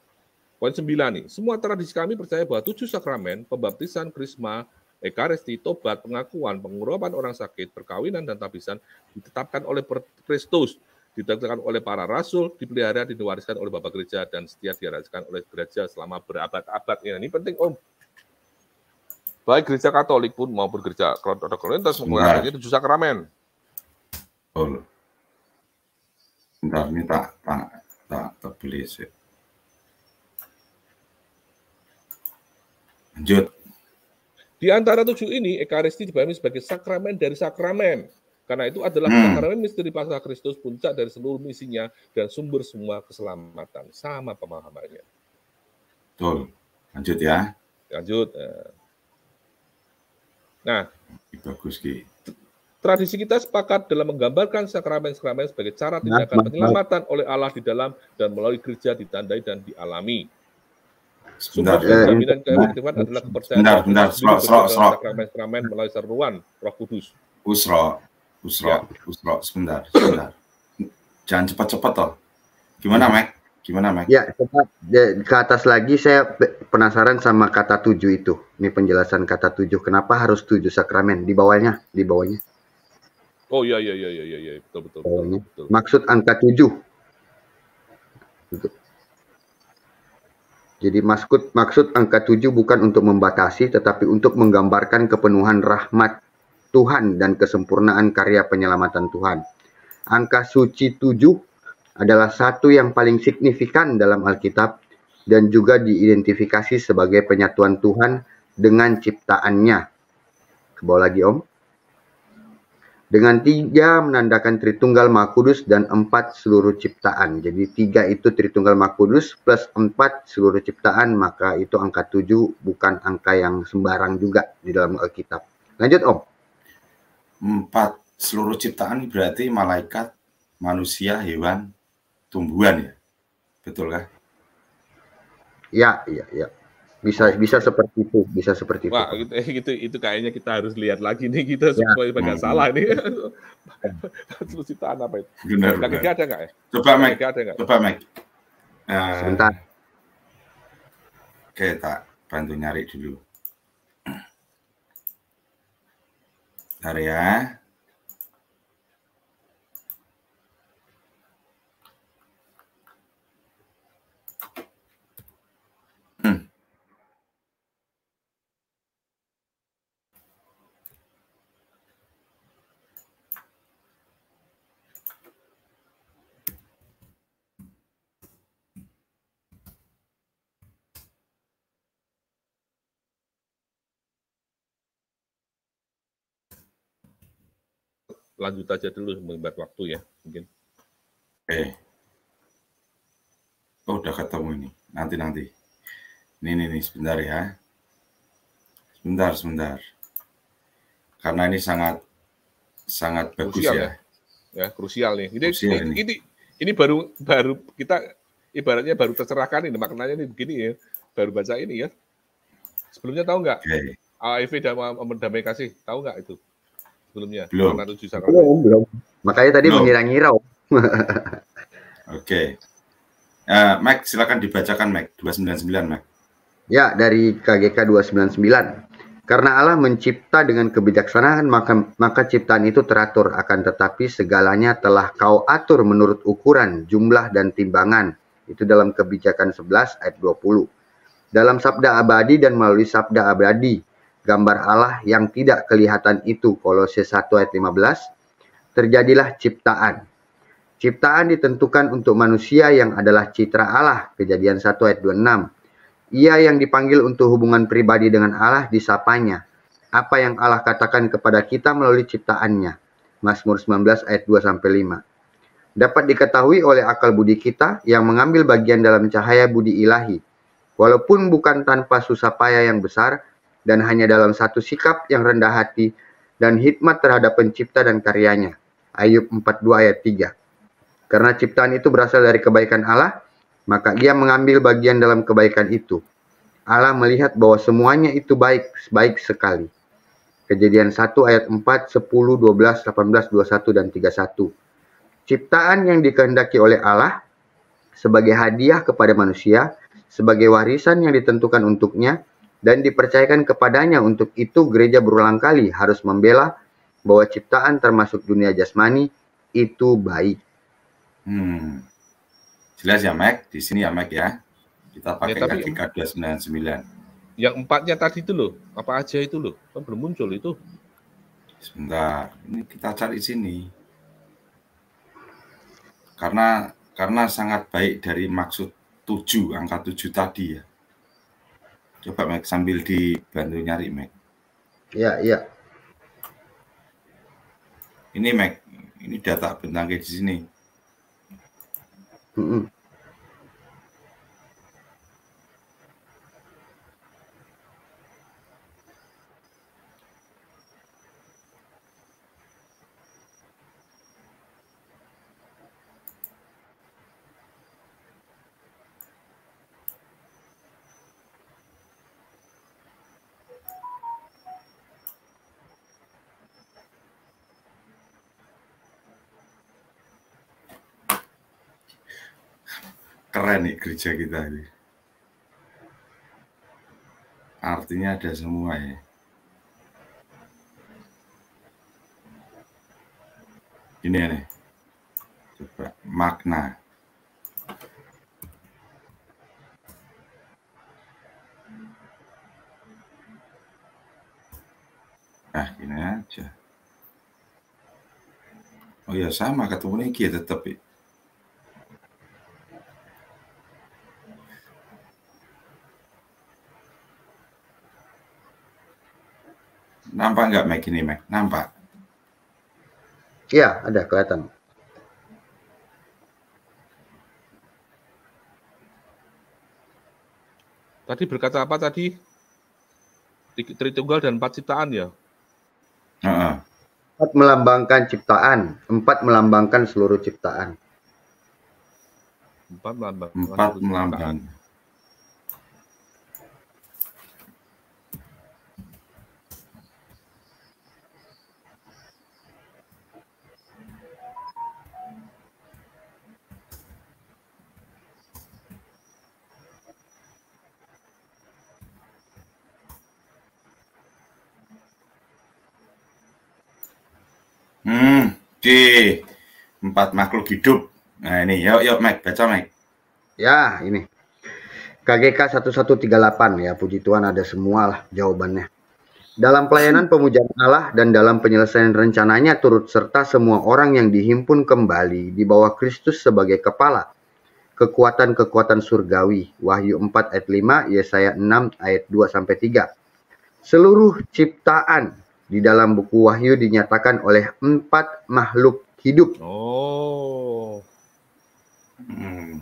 poin 9 nih, semua tradisi kami percaya bahwa 7 sakramen, pembaptisan, krisma, ekaristi, tobat, pengakuan, pengurapan orang sakit, perkawinan, dan tahbisan ditetapkan oleh Kristus, ditetapkan oleh para rasul, dipelihara, diwariskan oleh Bapak Gereja, dan setia dirasakan oleh gereja selama berabad-abad. Ini penting Om. Baik gereja Katolik pun maupun gereja Ortodoks Oriental mempunyai 7 sakramen. Betul. Bentar, ini tak terbelis ya. Lanjut. Di antara 7 ini, Ekaristi dipahami sebagai sakramen dari sakramen. Karena itu adalah sakramen misteri pasrah Kristus, puncak dari seluruh misinya, dan sumber semua keselamatan. Sama pemahamannya. Betul. Lanjut ya. Lanjut. Nah, bagus Ki. Tradisi kita sepakat dalam menggambarkan sakramen-sakramen sebagai cara tindakan penyelamatan oleh Allah di dalam dan melalui gereja ditandai dan dialami. Sumber jaminan keefektifan adalah kepercayaan sakramen-sakramen melalui seruan Roh Kudus. Usro, sebentar. Jangan cepat-cepat toh. Gimana, Mek? Ya, cepat ke atas lagi. Saya penasaran sama kata 7 itu. Ini penjelasan kata 7. Kenapa harus 7 sakramen? Di bawahnya. Oh iya, betul. Maksud angka 7. Jadi maksud angka 7 bukan untuk membatasi, tetapi untuk menggambarkan kepenuhan rahmat Tuhan dan kesempurnaan karya penyelamatan Tuhan. Angka suci 7 adalah satu yang paling signifikan dalam Alkitab dan juga diidentifikasi sebagai penyatuan Tuhan dengan ciptaannya. Ke bawah lagi, Om. Dengan 3 menandakan Tritunggal Maha Kudus dan 4 seluruh ciptaan. Jadi 3 itu Tritunggal Maha Kudus plus 4 seluruh ciptaan, maka itu angka 7 bukan angka yang sembarang juga di dalam Alkitab. Lanjut, Om. 4 seluruh ciptaan berarti malaikat, manusia, hewan, tumbuhan ya. Betul kah? Ya. Bisa seperti itu, Wah, itu kayaknya kita harus lihat lagi nih, kita supaya nggak salah nih. Seluruh ciptaan apa itu? Benar. Ada nggak ya? Coba Mek. Sebentar. Oke, tak bantu nyari dulu. Bentar ya. Lanjut aja dulu membuat waktu ya, mungkin. Oh, udah ketemu ini. Nanti. Ini sebentar ya. Sebentar. Karena ini sangat bagus krusial ya. Ya, krusial nih. Ini baru kita ibaratnya baru tercerahkan ini, maknanya ini begini ya. Baru baca ini ya. Sebelumnya tahu nggak? AIV dan Damai Kasih, tahu nggak itu? Sebelumnya. Belum. Makanya tadi mengira-ngira. Oke. Mac, silakan dibacakan Mac 299 Mac. Ya, dari KGK 299. Karena Allah mencipta dengan kebijaksanaan, maka ciptaan itu teratur, akan tetapi segalanya telah kau atur menurut ukuran, jumlah, dan timbangan. Itu dalam Kebijakan 11 ayat 20. Dalam sabda abadi dan melalui sabda abadi, gambar Allah yang tidak kelihatan itu, Kolose 1 ayat 15, terjadilah ciptaan. Ciptaan ditentukan untuk manusia yang adalah citra Allah, Kejadian 1 ayat 26. Ia yang dipanggil untuk hubungan pribadi dengan Allah disapanya. Apa yang Allah katakan kepada kita melalui ciptaannya, Mazmur 19 ayat 2-5. Dapat diketahui oleh akal budi kita yang mengambil bagian dalam cahaya budi ilahi. Walaupun bukan tanpa susah payah yang besar, dan hanya dalam satu sikap yang rendah hati dan hikmat terhadap pencipta dan karyanya. Ayub 42 ayat 3. Karena ciptaan itu berasal dari kebaikan Allah, maka ia mengambil bagian dalam kebaikan itu. Allah melihat bahwa semuanya itu baik sekali. Kejadian 1 ayat 4, 10, 12, 18, 21, dan 31. Ciptaan yang dikehendaki oleh Allah sebagai hadiah kepada manusia, sebagai warisan yang ditentukan untuknya, dan dipercayakan kepadanya. Untuk itu gereja berulang kali harus membela bahwa ciptaan termasuk dunia jasmani itu baik. Jelas ya Mac, di sini ya Mac ya. Kita pakai ya, KGK 299. Yang 4-nya tadi itu loh, apa aja itu loh, kan belum muncul itu. Sebentar, ini kita cari sini. Karena sangat baik dari maksud 7, angka 7 tadi ya. Coba Mac sambil dibantu nyari Mac. Iya, iya. Ini Mac, ini data bentang di sini. Keren nih gereja kita ini. Artinya ada semua ya. Ini nih. Coba makna. Nah, gini aja. Oh ya sama ketemu lagi ya tetap ya. Nampak nggak Mac ini Mac? Nampak? Iya, ada kelihatan. Tadi berkata apa tadi? Tritunggal dan 4 ciptaan ya? 4 melambangkan ciptaan, 4 melambangkan seluruh ciptaan. 4 melambangkan. 4 melambangkan. Oke. 4 makhluk hidup. Nah ini, yuk Mike, baca Mike. Ya, ini. KGK 1138 ya, puji Tuhan ada semua lah jawabannya. Dalam pelayanan pemujaan Allah dan dalam penyelesaian rencananya turut serta semua orang yang dihimpun kembali di bawah Kristus sebagai kepala. Kekuatan-kekuatan surgawi. Wahyu 4 ayat 5, Yesaya 6 ayat 2-3. Seluruh ciptaan di dalam buku Wahyu dinyatakan oleh 4 makhluk hidup. Oh.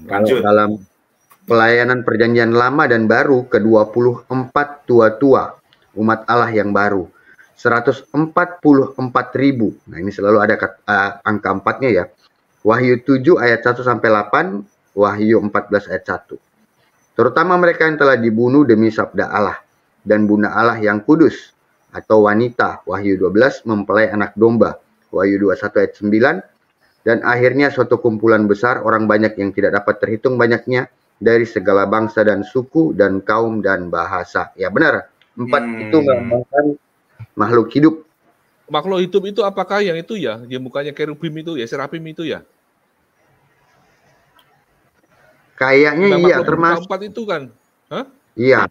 Kalau dalam pelayanan perjanjian lama dan baru ke-24 tua-tua umat Allah yang baru 144.000. Nah ini selalu ada angka 4-nya ya. Wahyu 7 ayat 1-8, Wahyu 14 ayat 1. Terutama mereka yang telah dibunuh demi sabda Allah dan bunda Allah yang kudus atau wanita, Wahyu 12, mempelai anak domba, Wahyu 21 ayat 9, dan akhirnya suatu kumpulan besar orang banyak yang tidak dapat terhitung banyaknya dari segala bangsa dan suku dan kaum dan bahasa. Ya benar, 4 itu melambangkan makhluk hidup. Makhluk hidup itu apakah yang itu ya? Yang mukanya kerubim itu ya, serafim itu ya? Kayaknya iya, termasuk 4 itu kan? Hah? Iya.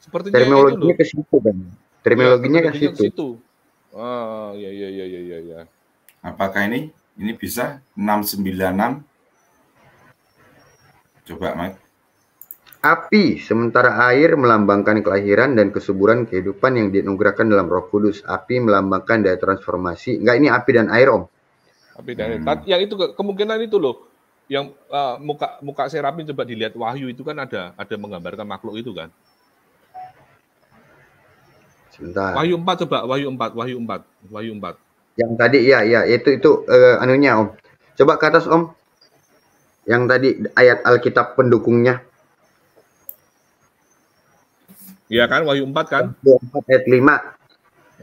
Sepertinya terminologinya ke situ kan. Terminologinya ke situ. Ah, ya. Apakah ini bisa 696? Coba, Mike. Api, sementara air melambangkan kelahiran dan kesuburan kehidupan yang dianugerahkan dalam Roh Kudus. Api melambangkan daya transformasi. Enggak, ini api dan air, Om. Api dan air. Yang itu kemungkinan itu loh. Yang muka serapin coba dilihat Wahyu itu kan ada menggambarkan makhluk itu kan. Sebentar. Wahyu 4 coba, Wahyu 4. Yang tadi ya itu anunya Om. Coba ke atas Om. Yang tadi ayat Alkitab pendukungnya. Iya kan, Wahyu 4 kan? Wahyu 4 ayat 5.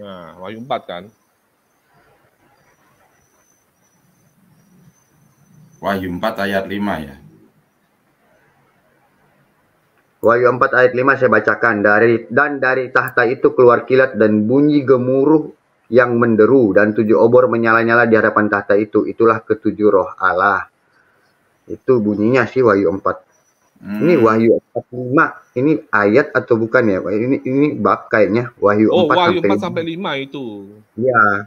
Nah, Wahyu 4 kan? Wahyu 4 ayat 5 ya. Wahyu 4 ayat 5 saya bacakan. Dari tahta itu keluar kilat dan bunyi gemuruh yang menderu, dan 7 obor menyala-nyala di hadapan tahta itu. Itulah ke-7 roh Allah. Itu bunyinya sih Wahyu 4. Ini Wahyu 4:5. Ini ayat atau bukan ya? Ini bab kayaknya. Wahyu 4 Wahyu 4 sampai 5 itu. Ya.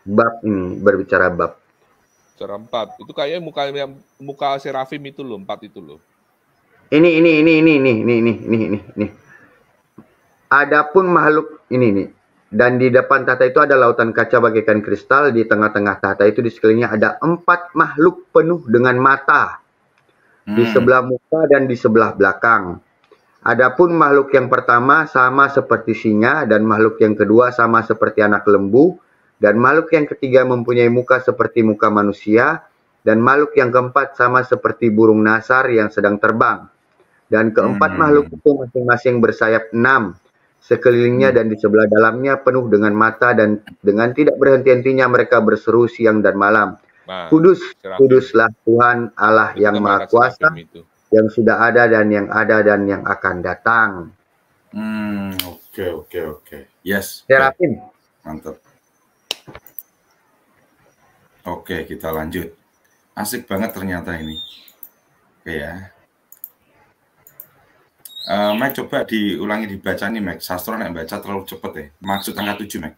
Bab ini berbicara bab. Bicara 4. Itu kayaknya muka serafim itu loh, 4 itu loh. Ini. Adapun makhluk ini. Dan di depan tahta itu ada lautan kaca bagaikan kristal. Di tengah-tengah tahta itu di sekelilingnya ada 4 makhluk penuh dengan mata. Di sebelah muka dan di sebelah belakang. Adapun makhluk yang pertama sama seperti singa, dan makhluk yang kedua sama seperti anak lembu, dan makhluk yang ketiga mempunyai muka seperti muka manusia, dan makhluk yang keempat sama seperti burung nasar yang sedang terbang. Dan keempat makhluk itu masing-masing bersayap 6. Sekelilingnya dan di sebelah dalamnya penuh dengan mata, dan dengan tidak berhenti-hentinya mereka berseru siang dan malam. Kudus, kuduslah Tuhan Allah yang Maha Kuasa, yang sudah ada dan yang akan datang. Oke. Yes. Serafim. Mantap. Oke, kita lanjut. Asik banget ternyata ini. Oke ya. Mike, coba diulangi dibaca nih, Mike. Sastro nek baca terlalu cepet ya. Maksud angka 7, Mike.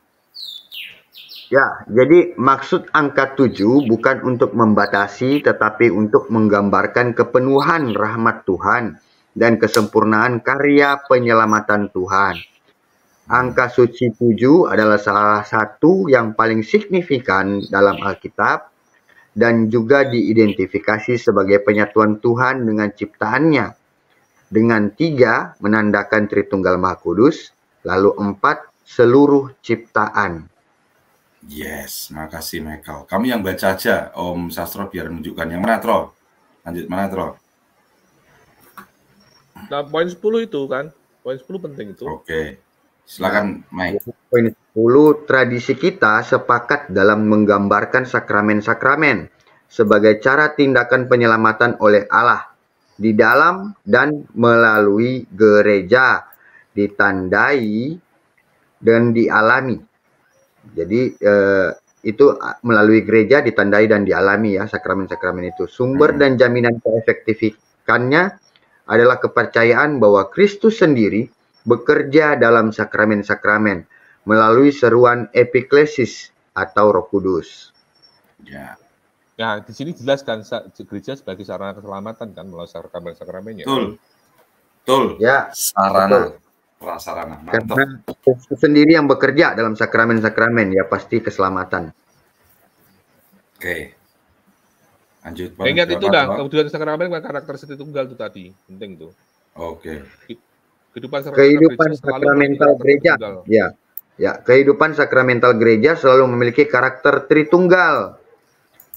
Ya, jadi maksud angka 7 bukan untuk membatasi, tetapi untuk menggambarkan kepenuhan rahmat Tuhan dan kesempurnaan karya penyelamatan Tuhan. Angka suci 7 adalah salah satu yang paling signifikan dalam Alkitab dan juga diidentifikasi sebagai penyatuan Tuhan dengan ciptaannya. Dengan 3 menandakan Tritunggal Maha Kudus, lalu 4 seluruh ciptaan. Yes, makasih Michael. Kamu yang baca aja, Om Sastro, biar menunjukkan yang mana, Tro? Lanjut, mana, Tro? Nah, poin 10 itu kan. Poin 10 penting itu. Oke. Silakan, Mike. Poin 10, tradisi kita sepakat dalam menggambarkan sakramen-sakramen sebagai cara tindakan penyelamatan oleh Allah di dalam dan melalui gereja, ditandai dan dialami. Jadi itu melalui gereja ditandai dan dialami ya sakramen-sakramen itu. Sumber dan jaminan keefektifannya adalah kepercayaan bahwa Kristus sendiri bekerja dalam sakramen-sakramen melalui seruan epiklesis atau Roh Kudus. Ya. Nah, di sini jelaskan gereja sebagai sarana keselamatan kan melalui sakramen-sakramennya. Betul. Ya, sarana. Prasarana. Karena Kristus sendiri yang bekerja dalam sakramen-sakramen, ya pasti keselamatan. Oke. Lanjut. Ingat itu dah, kemudian sakramen karakteristik tunggal itu tadi, penting tuh. Oke. Kehidupan sakramental gereja. Ya, kehidupan sakramental gereja selalu memiliki karakter Tritunggal,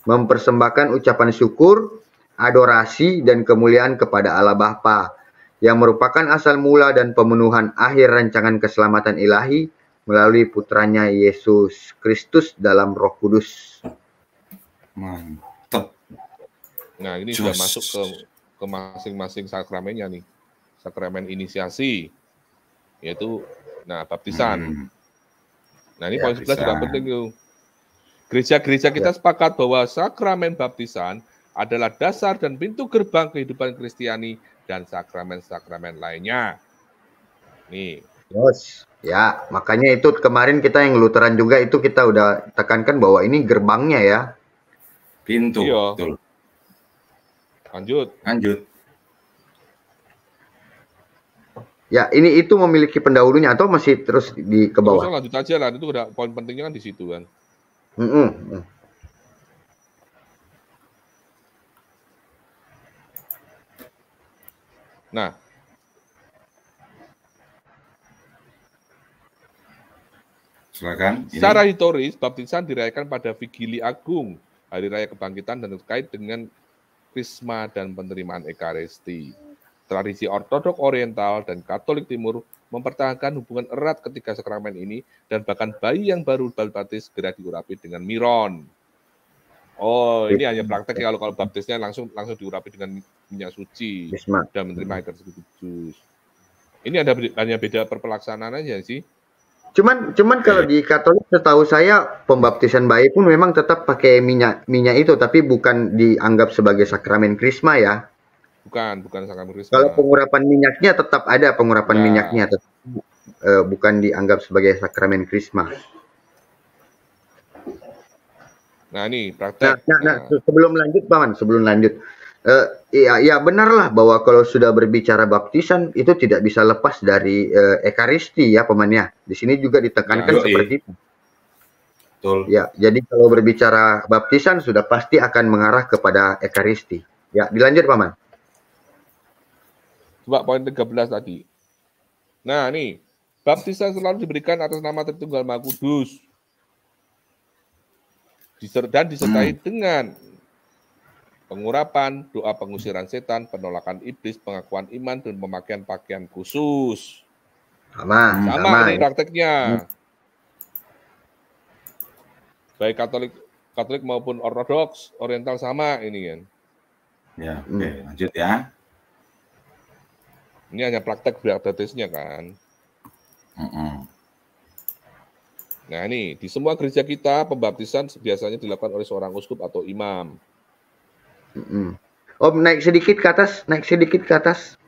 mempersembahkan ucapan syukur, adorasi, dan kemuliaan kepada Allah Bapa, yang merupakan asal mula dan pemenuhan akhir rancangan keselamatan ilahi melalui putranya Yesus Kristus dalam Roh Kudus. Mantap. Nah, ini sudah masuk ke masing-masing sakramennya nih. Sakramen inisiasi, yaitu baptisan. Nah, ini poin 11 juga penting tuh. Gereja-gereja kita sepakat bahwa sakramen baptisan adalah dasar dan pintu gerbang kehidupan Kristiani dan sakramen-sakramen lainnya. Nih. Yes. Ya, makanya itu kemarin kita yang Lutheran juga itu kita udah tekankan bahwa ini gerbangnya ya. Pintu. Iya. Betul. Lanjut. Ya, ini itu memiliki pendahulunya atau masih terus di ke bawah? Lanjut aja lah, itu udah poin pentingnya kan di situ kan. Nah, silakan. Secara historis, baptisan dirayakan pada Vigili Agung, hari raya kebangkitan, dan terkait dengan Krisma dan penerimaan Ekaristi. Tradisi Ortodok Oriental dan Katolik Timur mempertahankan hubungan erat ketika sakramen ini, dan bahkan bayi yang baru baptis segera diurapi dengan miron. Oh, ini hanya praktek ya, kalau baptisnya langsung diurapi dengan minyak suci dan menerima air kudus. Ini hanya beda perpelaksanaan aja sih. Cuman kalau di Katolik setahu saya pembaptisan bayi pun memang tetap pakai minyak itu, tapi bukan dianggap sebagai sakramen krisma ya. Bukan sakramen krisma. Kalau pengurapan minyaknya tetap ada minyaknya, bukan dianggap sebagai sakramen krisma. Nah, ini praktek. Sebelum lanjut, Paman, Iya benarlah bahwa kalau sudah berbicara baptisan itu tidak bisa lepas dari ekaristi ya pamannya. Di sini juga ditekankan Ya. seperti itu. Betul. Ya, jadi kalau berbicara baptisan sudah pasti akan mengarah kepada ekaristi. Ya, dilanjut paman. Coba poin 13 tadi. Nah, nih, baptisan selalu diberikan atas nama Tritunggal Maha Kudus. Dan disertai dengan pengurapan, doa pengusiran setan, penolakan iblis, pengakuan iman, dan pemakaian pakaian khusus. Sama ini ya. prakteknya. Baik Katolik maupun Ortodoks, Oriental sama ini kan. Ya, oke, lanjut ya. Ini hanya praktek baptisnya kan. Nah ini, di semua gereja kita, pembaptisan biasanya dilakukan oleh seorang uskup atau imam. Naik sedikit ke atas.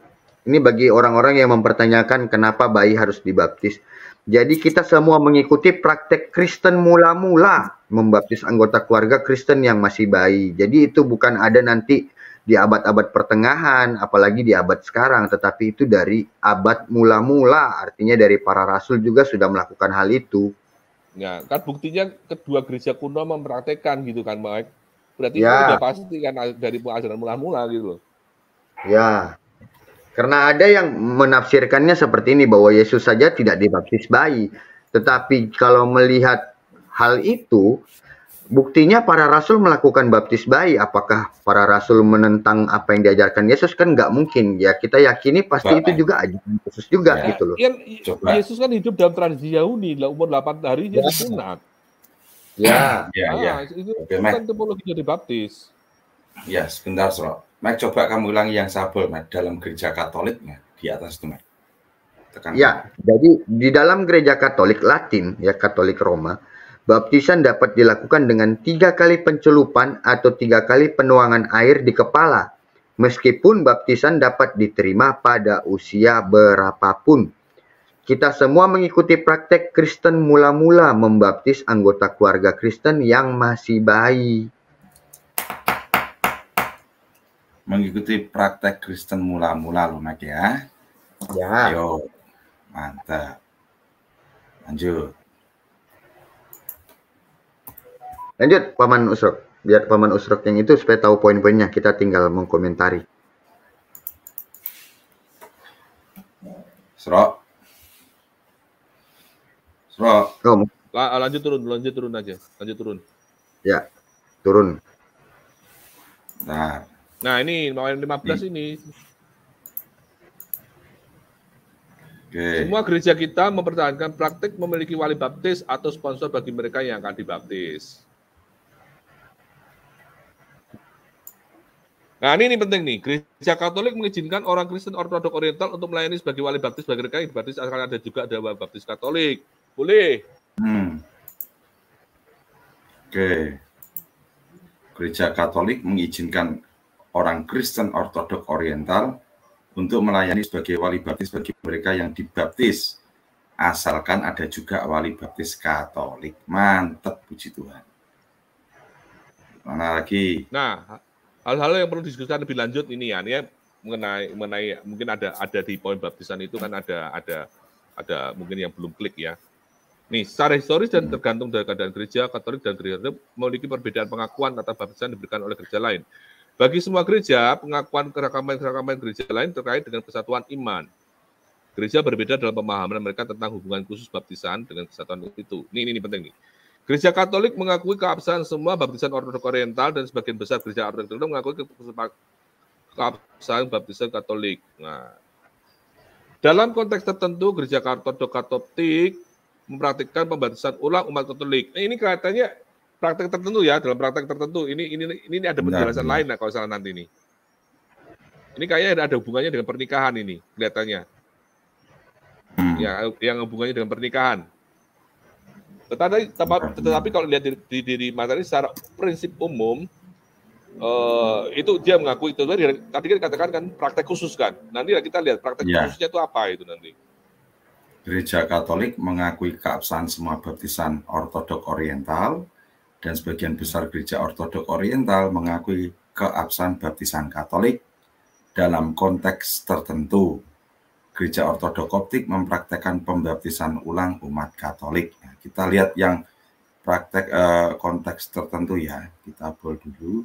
Ini bagi orang-orang yang mempertanyakan kenapa bayi harus dibaptis. Jadi kita semua mengikuti praktek Kristen mula-mula membaptis anggota keluarga Kristen yang masih bayi. Jadi itu bukan ada nanti di abad-abad pertengahan, apalagi di abad sekarang, tetapi itu dari abad mula-mula, artinya dari para rasul juga sudah melakukan hal itu. Ya, kan buktinya kedua gereja kuno mempraktekkan gitu kan, Mike. Berarti itu udah pasti kan dari ajaran mula-mula gitu loh. Ya, karena ada yang menafsirkannya seperti ini, bahwa Yesus saja tidak dibaptis bayi. Tetapi kalau melihat hal itu, buktinya para rasul melakukan baptis bayi. Apakah para rasul menentang apa yang diajarkan Yesus? Kan nggak mungkin. Ya kita yakini pasti itu juga ajaran Yesus juga gitu loh. Yesus kan hidup dalam tradisi Yahudi, umur 8 hari dia disunat. Itu kan tipologi jadi baptis. Ya, sebentar, Sro. Mike, coba kamu ulangi yang sabel, Mike, dalam gereja Katoliknya di atas itu, Mike. Ya, jadi di dalam gereja Katolik Latin, ya Katolik Roma, baptisan dapat dilakukan dengan 3 kali pencelupan atau 3 kali penuangan air di kepala, meskipun baptisan dapat diterima pada usia berapapun. Kita semua mengikuti praktek Kristen mula-mula membaptis anggota keluarga Kristen yang masih bayi. Mengikuti praktek Kristen mula-mula loh, Mike ya. Ya. Ayo, mantap. Lanjut, Paman Usrok. Biar Paman Usrok yang itu supaya tahu poin-poinnya. Kita tinggal mengkomentari. Sro. Lanjut turun aja. Lanjut turun. Ya, turun. Nah, ini poin 15 ini. Semua gereja kita mempertahankan praktik memiliki wali baptis atau sponsor bagi mereka yang akan dibaptis. Nah, ini penting nih. Gereja Katolik mengizinkan orang Kristen Ortodok Oriental untuk melayani sebagai wali baptis bagi mereka yang dibaptis, akan ada juga ada wali baptis Katolik. Boleh. Gereja Katolik mengizinkan orang Kristen Ortodok Oriental untuk melayani sebagai wali baptis bagi mereka yang dibaptis, asalkan ada juga wali baptis Katolik. Mantap, puji Tuhan. Mana lagi? Nah, hal-hal yang perlu diskusikan lebih lanjut ini ya, mengenai mungkin ada di poin baptisan itu kan ada mungkin yang belum klik ya. Nih, secara historis dan tergantung dari keadaan gereja Katolik dan gereja memiliki perbedaan pengakuan atas baptisan diberikan oleh gereja lain. Bagi semua gereja, pengakuan keragaman gereja lain terkait dengan kesatuan iman. Gereja berbeda dalam pemahaman mereka tentang hubungan khusus baptisan dengan kesatuan itu. Ini penting nih. Gereja Katolik mengakui keabsahan semua baptisan Ortodok Oriental dan sebagian besar gereja Ortodok mengakui keabsahan baptisan Katolik. Nah, dalam konteks tertentu, gereja Ortodok Katolik mempraktikkan pembaptisan ulang umat Katolik. Nah, ini kelihatannya praktek tertentu ya, dalam praktek tertentu. Ini ada penjelasan lain lah kalau salah nanti ini. Ini kayaknya ada hubungannya dengan pernikahan ini, kelihatannya. Ya, yang hubungannya dengan pernikahan. Tetapi kalau lihat di materi secara prinsip umum, itu dia mengaku itu. Tadi kan dikatakan kan praktek khusus kan. Nanti kita lihat praktek khususnya itu apa itu nanti. Gereja Katolik mengakui keabsahan semua baptisan Ortodok Oriental, dan sebagian besar gereja Ortodok Oriental mengakui keabsahan baptisan Katolik dalam konteks tertentu. Gereja Ortodok Koptik mempraktekkan pembaptisan ulang umat Katolik. Nah, kita lihat yang praktek konteks tertentu ya. Kita bold dulu.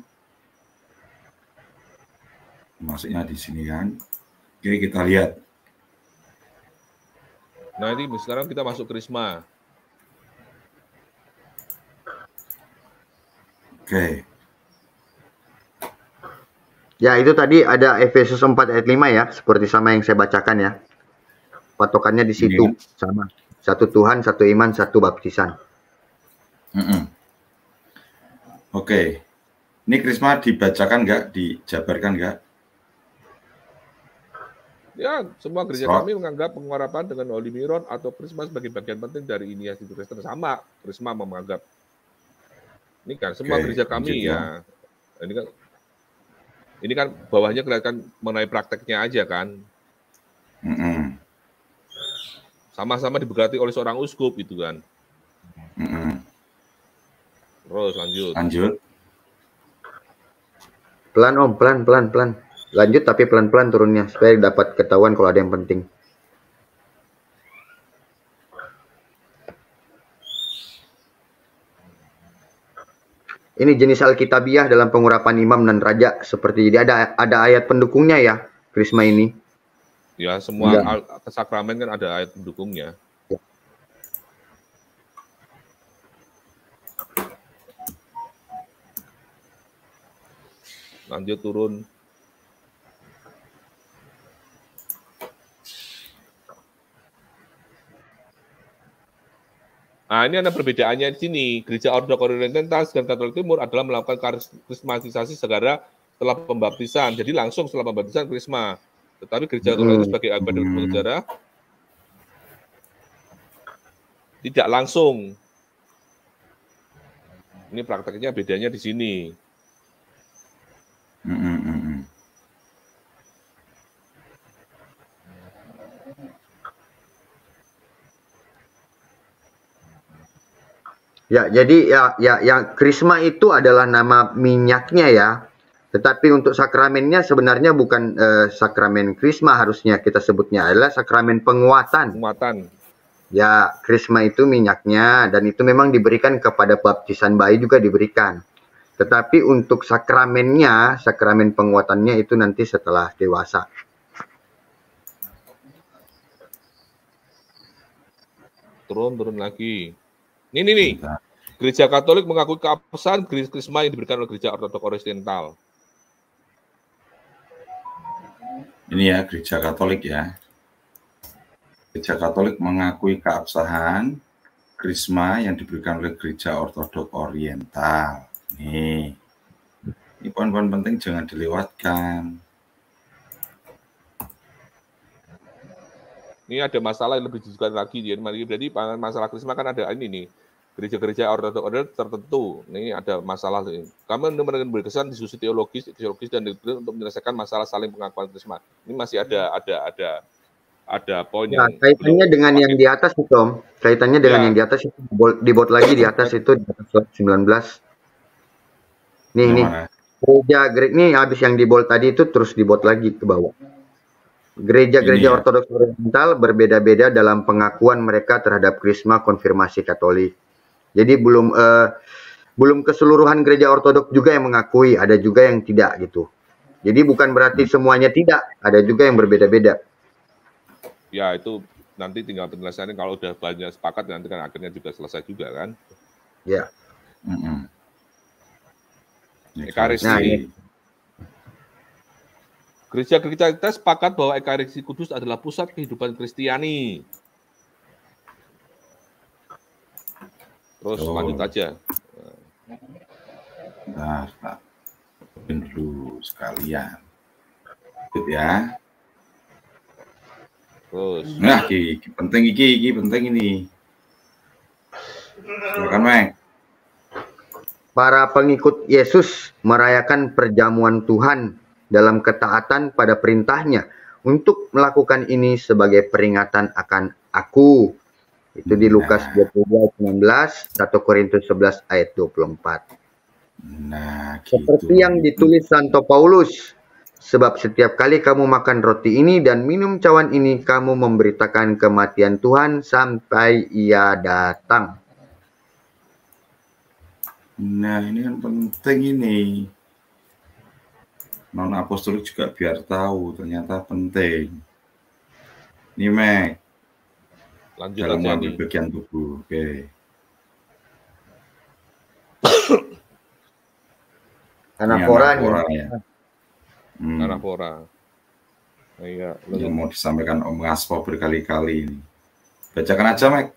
Maksudnya di sini kan. Oke, kita lihat. Nah, ini sekarang kita masuk Krisma. Oke. Ya, itu tadi ada Efesus 4 ayat 5 ya, seperti sama yang saya bacakan ya. Patokannya di situ sama. Satu Tuhan, satu iman, satu baptisan. Oke. Ini Krisma dibacakan nggak? Dijabarkan nggak? Ya, semua gereja kami menganggap pengurapan dengan Holy Miron atau Krisma sebagai bagian penting dari Inisiasi Kristen. Sama, Krisma menganggap. Ini kan semua gereja kami ya. Ini kan bawahnya kelihatan mengenai prakteknya aja kan. Sama-sama diberkati oleh seorang uskup itu kan. Terus lanjut. Pelan Om, pelan. Lanjut tapi pelan-pelan turunnya supaya dapat ketahuan kalau ada yang penting. Ini jenis Alkitabiah dalam pengurapan imam dan raja seperti ini. Ada ayat pendukungnya ya, Krisma ini. Ya, semua sakramen kan ada ayat pendukungnya. Ya. Lanjut turun. Nah, ini ada perbedaannya di sini. Gereja Ortodok Oriental dan Katolik Timur adalah melakukan karismatisasi segera setelah pembaptisan. Jadi langsung setelah pembaptisan krisma. Tetapi gereja Katolik sebagai agama negara tidak langsung. Ini prakteknya bedanya di sini. Ya, jadi yang krisma itu adalah nama minyaknya ya. Tetapi untuk sakramennya sebenarnya bukan sakramen krisma, harusnya kita sebutnya adalah sakramen penguatan. Ya, krisma itu minyaknya dan itu memang diberikan kepada baptisan bayi juga diberikan. Tetapi untuk sakramennya, sakramen penguatannya itu nanti setelah dewasa. Turun lagi. Ini nih. Gereja Katolik mengakui keabsahan krisma yang diberikan oleh Gereja Ortodok Oriental. Ini ya, Gereja Katolik ya. Gereja Katolik mengakui keabsahan krisma yang diberikan oleh Gereja Ortodok Oriental. Nih. Ini poin-poin penting jangan dilewatkan. Ini ada masalah yang lebih disebutkan lagi. Jadi masalah krisma kan ada ini nih. Gereja-gereja ortodok tertentu. Ini ada masalah. Kami menemukan berkesan diskusi teologis dan untuk menyelesaikan masalah saling pengakuan krisma. Ini masih ada poin yang kaitannya dengan yang di atas itu, Om. Kaitannya dengan yang di atas itu dibuat lagi di atas itu di atas 19. Nih. Gereja ini habis yang dibuat tadi itu terus dibuat lagi ke bawah. Gereja-gereja Ortodoks Oriental berbeda-beda dalam pengakuan mereka terhadap krisma konfirmasi Katolik. Jadi belum keseluruhan gereja Ortodok juga yang mengakui, ada juga yang tidak gitu. Jadi bukan berarti semuanya tidak, ada juga yang berbeda-beda. Ya, itu nanti tinggal penjelasannya kalau udah banyak sepakat nanti kan akhirnya juga selesai juga kan. Ya. Ekaristi. Gereja-gereja kita sepakat bahwa Ekaristi Kudus adalah pusat kehidupan Kristiani. Terus lanjut aja. Nah, dulu sekalian. Gitu ya. Terus. Nah, iki penting ini. Silakan, Mek. Para pengikut Yesus merayakan perjamuan Tuhan dalam ketaatan pada perintahnya untuk melakukan ini sebagai peringatan akan aku. Itu di Lukas 22:19, 1 Korintus 11 ayat 24. Nah, Seperti gitu. yang ditulis Santo Paulus, sebab setiap kali kamu makan roti ini dan minum cawan ini, kamu memberitakan kematian Tuhan sampai Ia datang. Nah, ini kan penting ini. Non apostolik juga biar tahu, ternyata penting. Ini Mac, Lanjut dalam aja mengambil nih. bagian tubuh. Oke. Anafora nih. Ya. Anafora. Iya, Yang mau disampaikan Om Ngaspo berkali-kali ini. Bacakan aja, Mac.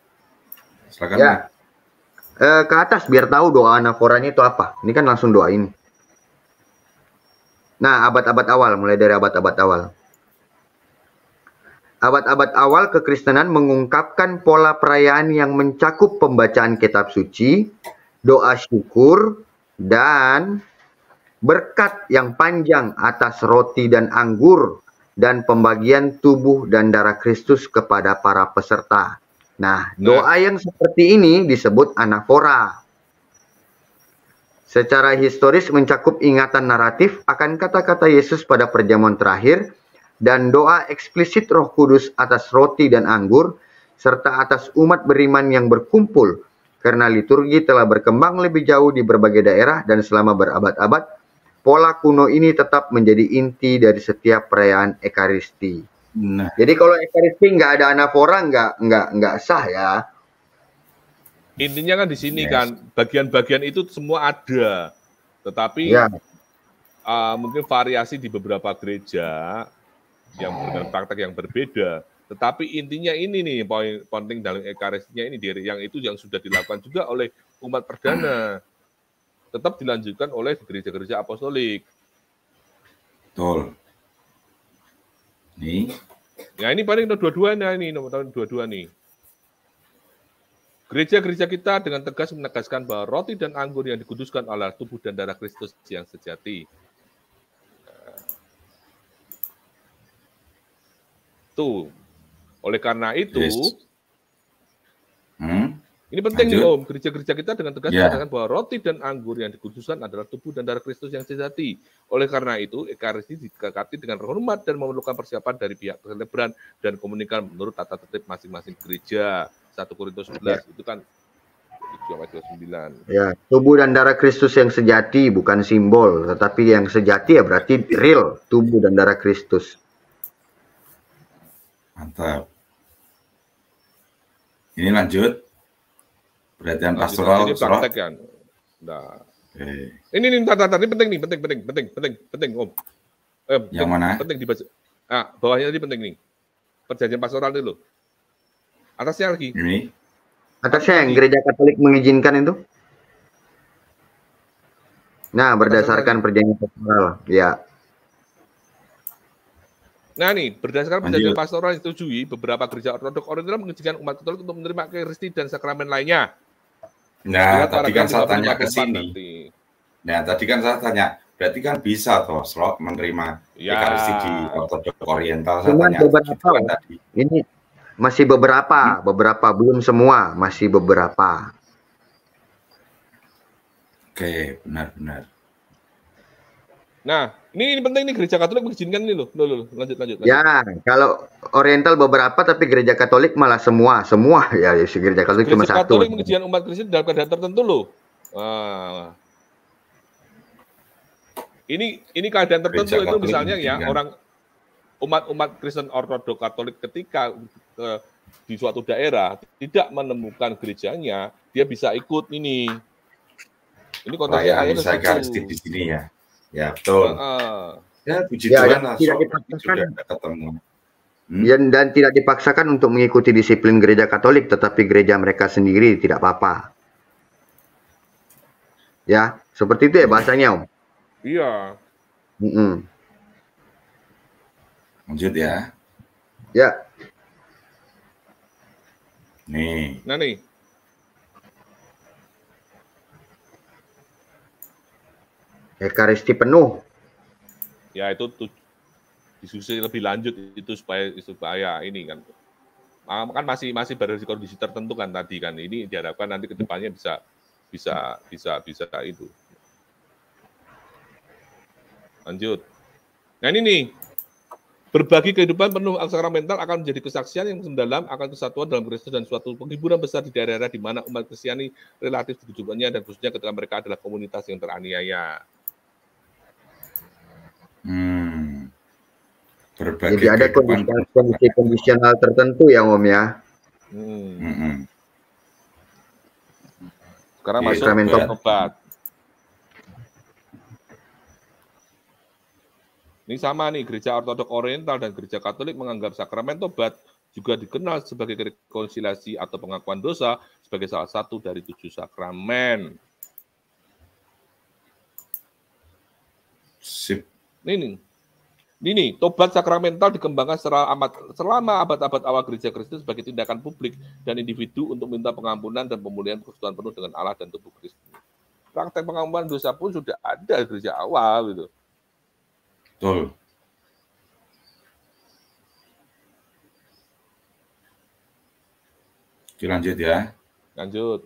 Silakan, Ya. Mac. Ke atas biar tahu doa anaforanya itu apa. Ini kan langsung doa ini. Nah, abad-abad awal, mulai dari abad-abad awal. Abad-abad awal kekristenan mengungkapkan pola perayaan yang mencakup pembacaan kitab suci, doa syukur, dan berkat yang panjang atas roti dan anggur, dan pembagian tubuh dan darah Kristus kepada para peserta. Nah, doa yang seperti ini disebut anafora. Secara historis mencakup ingatan naratif akan kata-kata Yesus pada perjamuan terakhir, dan doa eksplisit Roh Kudus atas roti dan anggur, serta atas umat beriman yang berkumpul, karena liturgi telah berkembang lebih jauh di berbagai daerah dan selama berabad-abad, pola kuno ini tetap menjadi inti dari setiap perayaan Ekaristi. Nah. Jadi kalau Ekaristi nggak ada anafora, nggak sah ya. Intinya kan di sini kan, bagian-bagian itu semua ada. Tetapi mungkin variasi di beberapa gereja yang dengan praktek yang berbeda, tetapi intinya ini nih poin penting dalam ekaristinya ini, yang itu yang sudah dilakukan juga oleh umat perdana, tetap dilanjutkan oleh gereja-gereja apostolik. Betul. Nih. Ya ini paling nomor dua-dua nih. Gereja-gereja kita dengan tegas menegaskan bahwa roti dan anggur yang dikuduskan adalah tubuh dan darah Kristus yang sejati. Tuh. Oleh karena itu, ini penting nih Om, gereja-gereja kita dengan tegas mengatakan bahwa roti dan anggur yang dikuduskan adalah tubuh dan darah Kristus yang sejati. Oleh karena itu, Ekaristi didekati dengan hormat dan memerlukan persiapan dari pihak selebran dan komunikan menurut tata tertib masing-masing gereja. 1 Korintus 11 itu kan 7:29. Ya, tubuh dan darah Kristus yang sejati bukan simbol, tetapi yang sejati ya berarti real, tubuh dan darah Kristus. Mantap. Ini lanjut. Perhatian pastoral. Ini praktek kan. Nah. Ini penting Om. Yang mana? Penting dibaca. Ah, bawahnya tadi penting nih. Perjanjian pastoral itu loh. Atasnya lagi. Ini. Atasnya yang gereja Katolik mengizinkan itu. Nah, berdasarkan perjanjian pastoral, ya. Nah nih, berdasarkan perjanjian pastoral yang disetujui, beberapa gereja ortodok oriental mengizinkan umat Katolik untuk menerima Ekaristi dan sakramen lainnya. Nah, tadi kan saya tanya ke sini. Nah, tadi kan saya tanya, berarti kan bisa toh Slok menerima Ekaristi di ortodok oriental. Saya tanya beberapa kan tadi. Ini masih beberapa, belum semua, masih beberapa. Oke, benar-benar. Nah, ini penting nih, gereja Katolik mengizinkan ini loh. Lanjut. Ya, kalau oriental beberapa, tapi gereja Katolik malah semua ya, gereja Katolik cuma satu. Gereja Katolik mengizinkan umat Kristen dalam keadaan tertentu loh. Ini keadaan tertentu itu misalnya ya orang umat Kristen Ortodok Katolik ketika di suatu daerah tidak menemukan gerejanya, dia bisa ikut ini. Ini konteksnya kayak bisa Ekaristi di sini ya. Ya betul. Ya puji Tuhan lah, sudah ketemu. Dan tidak dipaksakan untuk mengikuti disiplin gereja Katolik, tetapi gereja mereka sendiri tidak apa-apa. Ya, seperti itu ya bahasanya Om. Iya. Lanjut ya. Ya. Nih. Nah nih. Ekaristi penuh. Ya itu diskusi lebih lanjut itu supaya ini kan masih pada kondisi tertentu kan tadi kan, ini diharapkan nanti kedepannya bisa itu Lanjut. Nah ini nih, berbagi kehidupan penuh sakramental akan menjadi kesaksian yang mendalam akan kesatuan dalam Kristus dan suatu penghiburan besar di daerah-daerah di mana umat Kristiani relatif kehidupannya dan khususnya ketika mereka adalah komunitas yang teraniaya. Jadi ada kondisi kondisional tertentu ya Om ya. Sekarang masuk ke tobat. Ini sama nih, Gereja Ortodok Oriental dan Gereja Katolik menganggap sakramen tobat juga dikenal sebagai rekonsiliasi atau pengakuan dosa sebagai salah satu dari 7 sakramen. Sip. Ini tobat sakramental dikembangkan selama abad-abad awal Gereja Kristus sebagai tindakan publik dan individu untuk minta pengampunan dan pemulihan persekutuan penuh dengan Allah dan tubuh Kristus. Praktek pengampunan dosa pun sudah ada di gereja awal gitu. Betul. Oke, lanjut ya. Lanjut.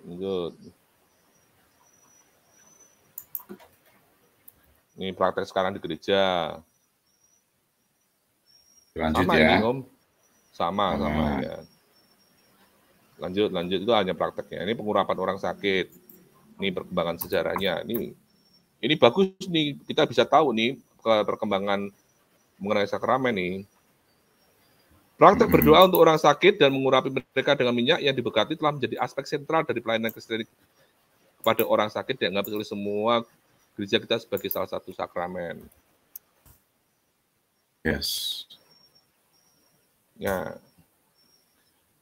Ini praktek sekarang di gereja. Lanjut sama ya. Ini, Om. Sama ya. Lanjut itu hanya prakteknya. Ini pengurapan orang sakit. Ini perkembangan sejarahnya. Ini bagus nih, kita bisa tahu nih perkembangan mengenai sakramen nih. Praktek berdoa untuk orang sakit dan mengurapi mereka dengan minyak yang diberkati telah menjadi aspek sentral dari pelayanan Kristen kepada orang sakit dianggap oleh semua gereja kita sebagai salah satu sakramen. Yes. Ya.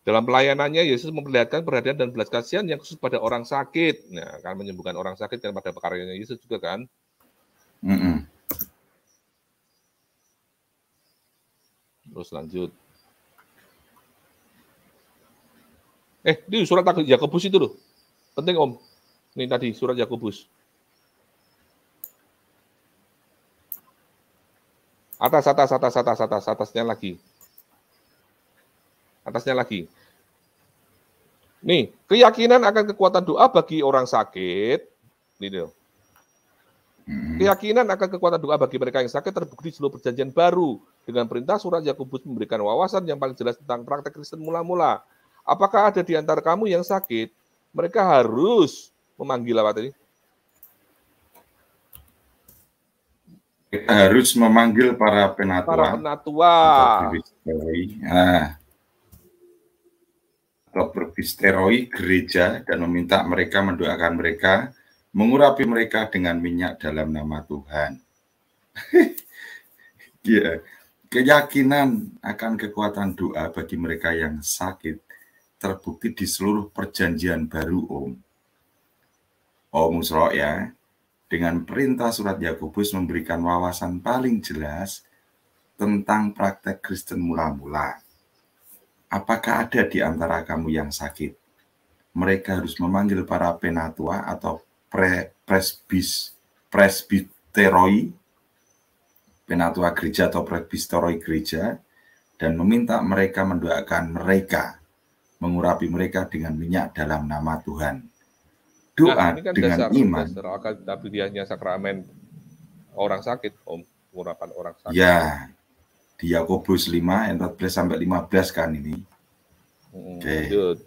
Dalam pelayanannya Yesus memperlihatkan perhatian dan belas kasihan yang khusus pada orang sakit. Nah, akan menyembuhkan orang sakit dan pada perkaranya Yesus juga kan. Terus lanjut. Ini surat Yakobus itu loh. Penting Om. Ini tadi surat Yakobus. Atasnya lagi. Nih, keyakinan akan kekuatan doa bagi orang sakit. Ini loh. Keyakinan akan kekuatan doa bagi mereka yang sakit terbukti di seluruh perjanjian baru. Dengan perintah surat Yakobus memberikan wawasan yang paling jelas tentang praktek Kristen mula-mula. Apakah ada di antara kamu yang sakit? Mereka harus memanggil apa tadi? Kita harus memanggil para penatua. Atau berpisteroi gereja dan meminta mereka mendoakan mereka, mengurapi mereka dengan minyak dalam nama Tuhan. Ya, keyakinan akan kekuatan doa bagi mereka yang sakit terbukti di seluruh perjanjian baru, Om Musro ya. Dengan perintah surat Yakobus memberikan wawasan paling jelas tentang praktek Kristen mula-mula. Apakah ada di antara kamu yang sakit? Mereka harus memanggil para penatua atau presbiteroi, penatua gereja atau presbiteroi gereja, dan meminta mereka mendoakan mereka, mengurapi mereka dengan minyak dalam nama Tuhan. Doa ini kan dengan iman. Dasar tapi dianya sakramen orang sakit, Om, pengurapan orang sakit. Ya, di Yakobus 5 ayat 14 sampai 15 kan ini. Lanjut.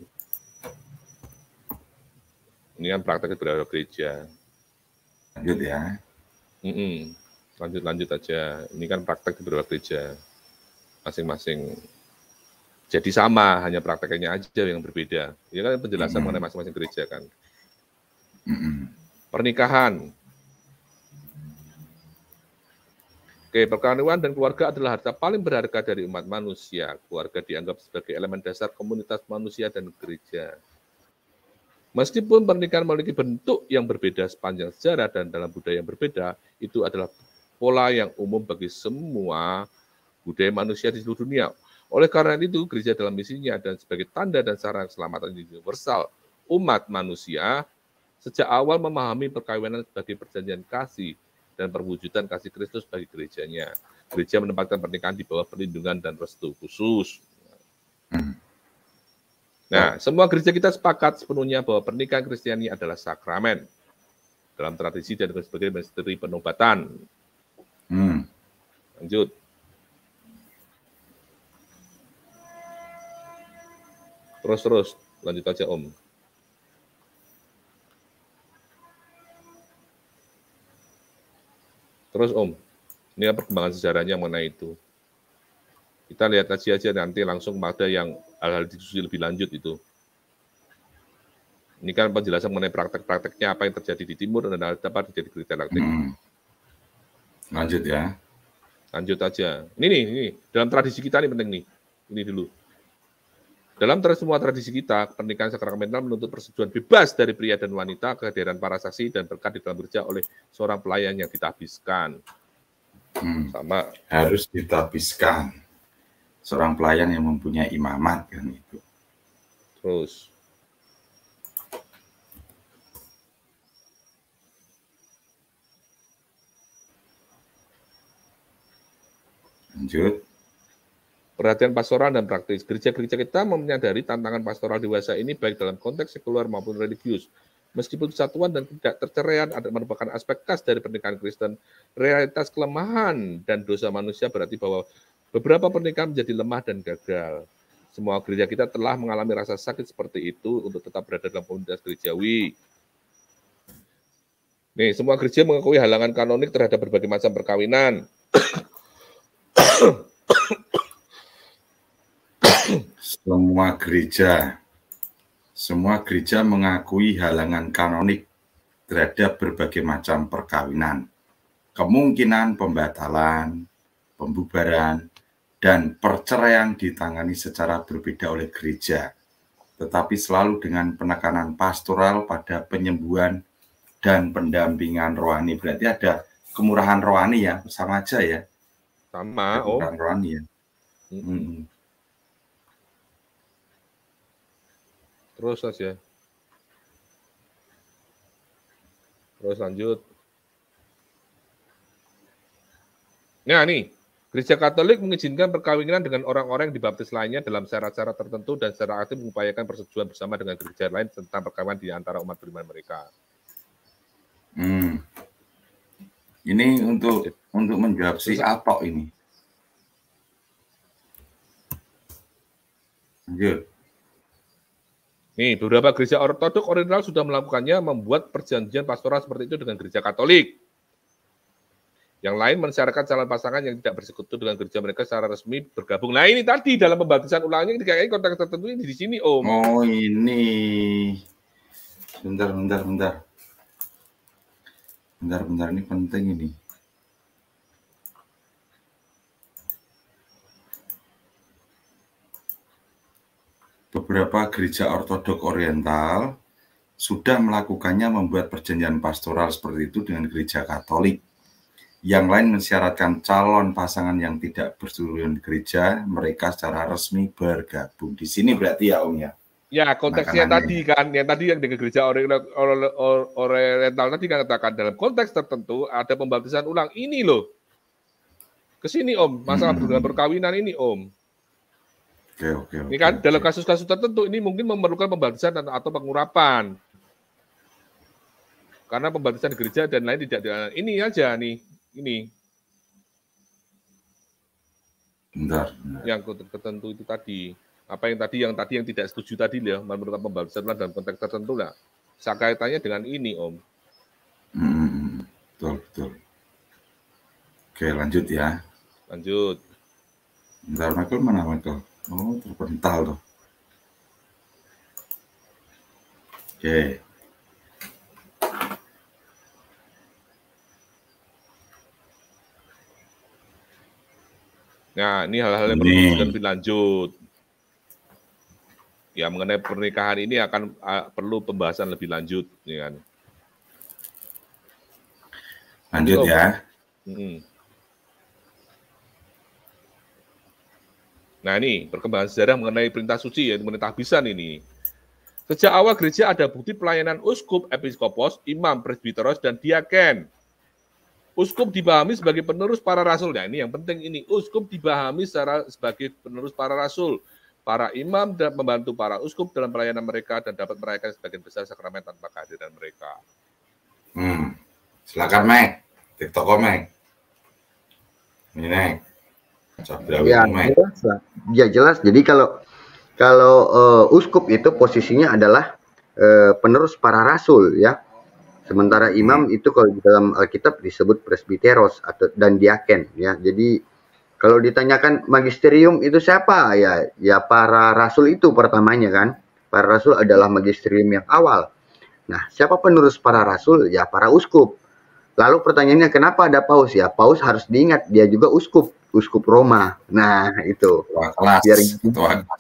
Ini kan praktek beberapa gereja. Lanjut ya. Lanjut aja. Ini kan praktek di beberapa gereja. Masing-masing. Jadi sama, hanya prakteknya aja yang berbeda. Ini kan penjelasan mengenai masing-masing gereja kan. Pernikahan. Perkawinan dan keluarga adalah harta paling berharga dari umat manusia. Keluarga dianggap sebagai elemen dasar komunitas manusia dan gereja. Meskipun pernikahan memiliki bentuk yang berbeda sepanjang sejarah dan dalam budaya yang berbeda, itu adalah pola yang umum bagi semua budaya manusia di seluruh dunia. Oleh karena itu, gereja dalam misinya dan sebagai tanda dan sarana keselamatan universal umat manusia, sejak awal memahami perkawinan sebagai perjanjian kasih dan perwujudan kasih Kristus bagi gerejanya. Gereja menempatkan pernikahan di bawah perlindungan dan restu khusus. Nah, semua gereja kita sepakat sepenuhnya bahwa pernikahan Kristiani adalah sakramen dalam tradisi dan sebagai misteri penobatan. Lanjut. Terus, lanjut aja Om. Terus Om, ini perkembangan sejarahnya mengenai itu. Kita lihat aja nanti langsung pada yang hal-hal diskusi lebih lanjut itu. Ini kan penjelasan mengenai praktek-prakteknya apa yang terjadi di timur dan apa yang terjadi di gereja Galaktik. Lanjut ya. Lanjut aja. Ini dalam tradisi kita ini penting nih. Ini dulu. Dalam semua tradisi kita, pernikahan sakramental menuntut persetujuan bebas dari pria dan wanita, kehadiran para saksi dan berkat di dalam gereja oleh seorang pelayan yang ditahbiskan. Sama harus ditahbiskan. Seorang pelayan yang mempunyai imamat kan itu. Terus lanjut. Perhatian pastoral dan praktis. Gereja-gereja kita menyadari tantangan pastoral dewasa ini baik dalam konteks sekuler maupun religius. Meskipun kesatuan dan tidak terceraian ada merupakan aspek khas dari pernikahan Kristen, realitas kelemahan dan dosa manusia berarti bahwa beberapa pernikahan menjadi lemah dan gagal. Semua gereja kita telah mengalami rasa sakit seperti itu untuk tetap berada dalam komunitas gerejawi. Nih, semua gereja mengakui halangan kanonik terhadap berbagai macam perkawinan. Semua gereja mengakui halangan kanonik terhadap berbagai macam perkawinan, kemungkinan pembatalan, pembubaran, dan perceraian ditangani secara berbeda oleh gereja, tetapi selalu dengan penekanan pastoral pada penyembuhan dan pendampingan rohani. Berarti ada kemurahan rohani ya, sama aja ya. Sama, kemurahan rohani ya. Terus aja. Terus lanjut. Nah nih, Gereja Katolik mengizinkan perkawinan dengan orang-orang yang dibaptis lainnya dalam syarat-syarat tertentu dan secara aktif mengupayakan persetujuan bersama dengan gereja lain tentang perkawinan di antara umat beriman mereka. Ini untuk menjawab si Atok ini. Lanjut. Nih, beberapa gereja ortodok oriental sudah melakukannya, membuat perjanjian pastoral seperti itu dengan gereja Katolik. Yang lain mensyaratkan calon pasangan yang tidak bersekutu dengan gereja mereka secara resmi bergabung. Nah, ini tadi dalam pembaptisan ulangnya kayaknya konteks tertentu ini di sini, Om. Oh, ini. Bentar, ini penting ini. Beberapa gereja ortodok oriental sudah melakukannya, membuat perjanjian pastoral seperti itu dengan gereja Katolik. Yang lain mensyaratkan calon pasangan yang tidak bersetuju gereja mereka secara resmi bergabung. Di sini berarti ya Om ya? Ya, konteksnya tadi kan, yang tadi yang dengan gereja oriental tadi kan katakan dalam konteks tertentu ada pembaptisan ulang. Ini loh, kesini Om, masalah hubungan perkawinan ini Om. Oke. Ini kan dalam kasus-kasus tertentu ini mungkin memerlukan pembaptisan atau pengurapan. Karena pembaptisan di gereja dan lain tidak. Ini aja nih, ini. Bentar. Yang tertentu itu tadi. Apa yang tadi yang tidak setuju tadi ya, memerlukan pembaptisan dalam konteks tertentu lah. Kaitannya dengan ini Om. Betul. Oke, lanjut ya. Lanjut. Bentar, Michael mana Michael? Oh, terpental tuh. Oke. Nah, ini hal-hal yang perlu lebih lanjut. Ya, mengenai pernikahan ini akan perlu pembahasan lebih lanjut, ya kan? Lanjut ya. Nah ini perkembangan sejarah mengenai perintah suci, ya, mengenai tahbisan ini. Sejak awal gereja ada bukti pelayanan uskup, episkopos, imam, presbiteros, dan diaken. Uskup dipahami sebagai penerus para rasul. Nah ini yang penting ini, uskup dipahami sebagai penerus para rasul. Para imam dan membantu para uskup dalam pelayanan mereka dan dapat merayakan sebagian besar sakramen tanpa kehadiran mereka. Silakan Meg, TikTok Meg. Ini Ya jelas lah. Ya jelas. Jadi kalau uskup itu posisinya adalah penerus para rasul ya. Sementara imam itu kalau di dalam Alkitab disebut presbiteros atau dan diaken ya. Jadi kalau ditanyakan magisterium itu siapa? Ya para rasul itu pertamanya kan. Para rasul adalah magisterium yang awal. Nah, siapa penerus para rasul? Ya para uskup. Lalu pertanyaannya kenapa ada paus? Ya paus harus diingat dia juga uskup Roma. Nah, itu. Ketua kelas